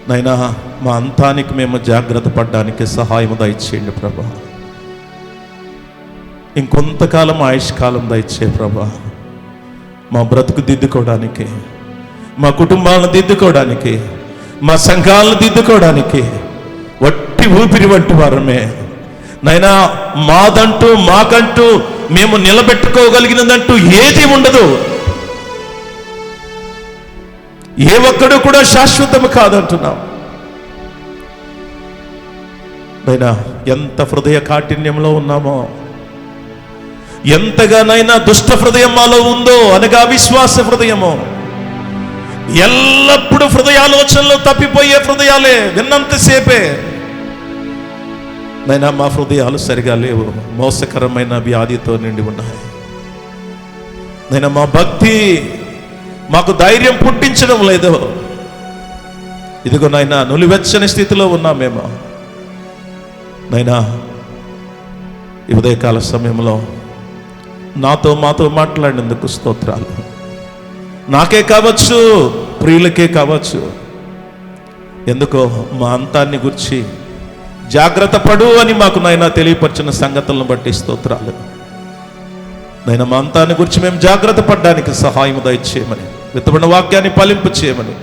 నైనా మా అంతానికి మేము జాగ్రత్త పడడానికి సహాయం దయచేయండి ప్రభా. ఇంకొంతకాలం ఆయుష్కాలం దయచే ప్రభా. మా బ్రతుకు దిద్దుకోవడానికి, మా కుటుంబాలను దిద్దుకోవడానికి, మా సంఘాలను దిద్దుకోవడానికి వట్టి ఊపిరి వంటి వారమే నైనా. మాకంటూ మేము నిలబెట్టుకోగలిగినదంటూ ఏది ఉండదు. ఏ ఒక్కడు కూడా శాశ్వతము కాదంటున్నాం నైనా. ఎంత హృదయ కాఠిన్యంలో ఉన్నామో, ఎంతగానైనా దుష్ట హృదయం మాలో ఉందో అనగా అవిశ్వాస హృదయము. ఎల్లప్పుడూ హృదయాలోచనలు తప్పిపోయే హృదయాలే విన్నంతసేపే నైనా. మా హృదయాలు సరిగా లేవు, మోసకరమైన వ్యాధితో నిండి ఉన్నాయి నైనా. మా భక్తి మాకు ధైర్యం పుట్టించడం లేదు. ఇదిగో నైనా నులివెచ్చని స్థితిలో ఉన్నామేమో నైనా. ఈ ఉదయకాల సమయంలో మాతో మాట్లాడినందుకు స్తోత్రాలు. నాకే కావచ్చు, ప్రియులకే కావచ్చు, ఎందుకో మా అంతాన్ని గురించి జాగ్రత్త పడు అని మాకు నైనా తెలియపరిచిన సంగతులను బట్టి స్తోత్రాలు నైనా. మా అంతాన్ని గురించి మేము జాగ్రత్త పడడానికి సహాయం దయచేయమని, విత్తబడిన వాక్యాన్ని ఫలింపు చేయమని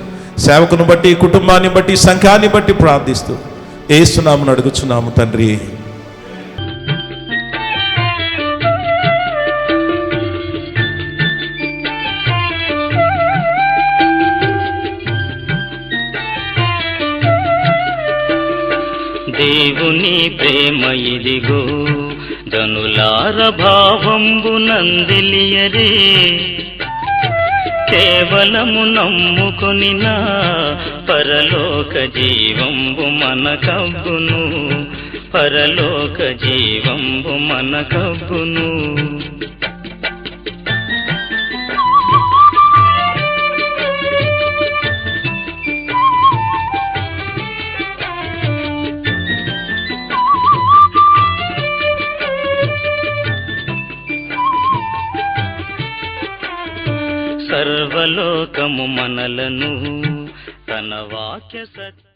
సేవకుని బట్టి, కుటుంబాన్ని బట్టి, సంఘాన్ని బట్టి ప్రార్థిస్తూ యేసునామమున అడుగుచున్నాము తండ్రి. దేవుని ప్రేమ ఇదిగో జనులార భావంబు నందిలియరే. కేవలము నమ్ముకొనినా పరలోక జీవంబు మనకబ్బును, పరలోక జీవంబు మనకబ్బును. సర్వలోకము మనలను తన వాక్య సత్య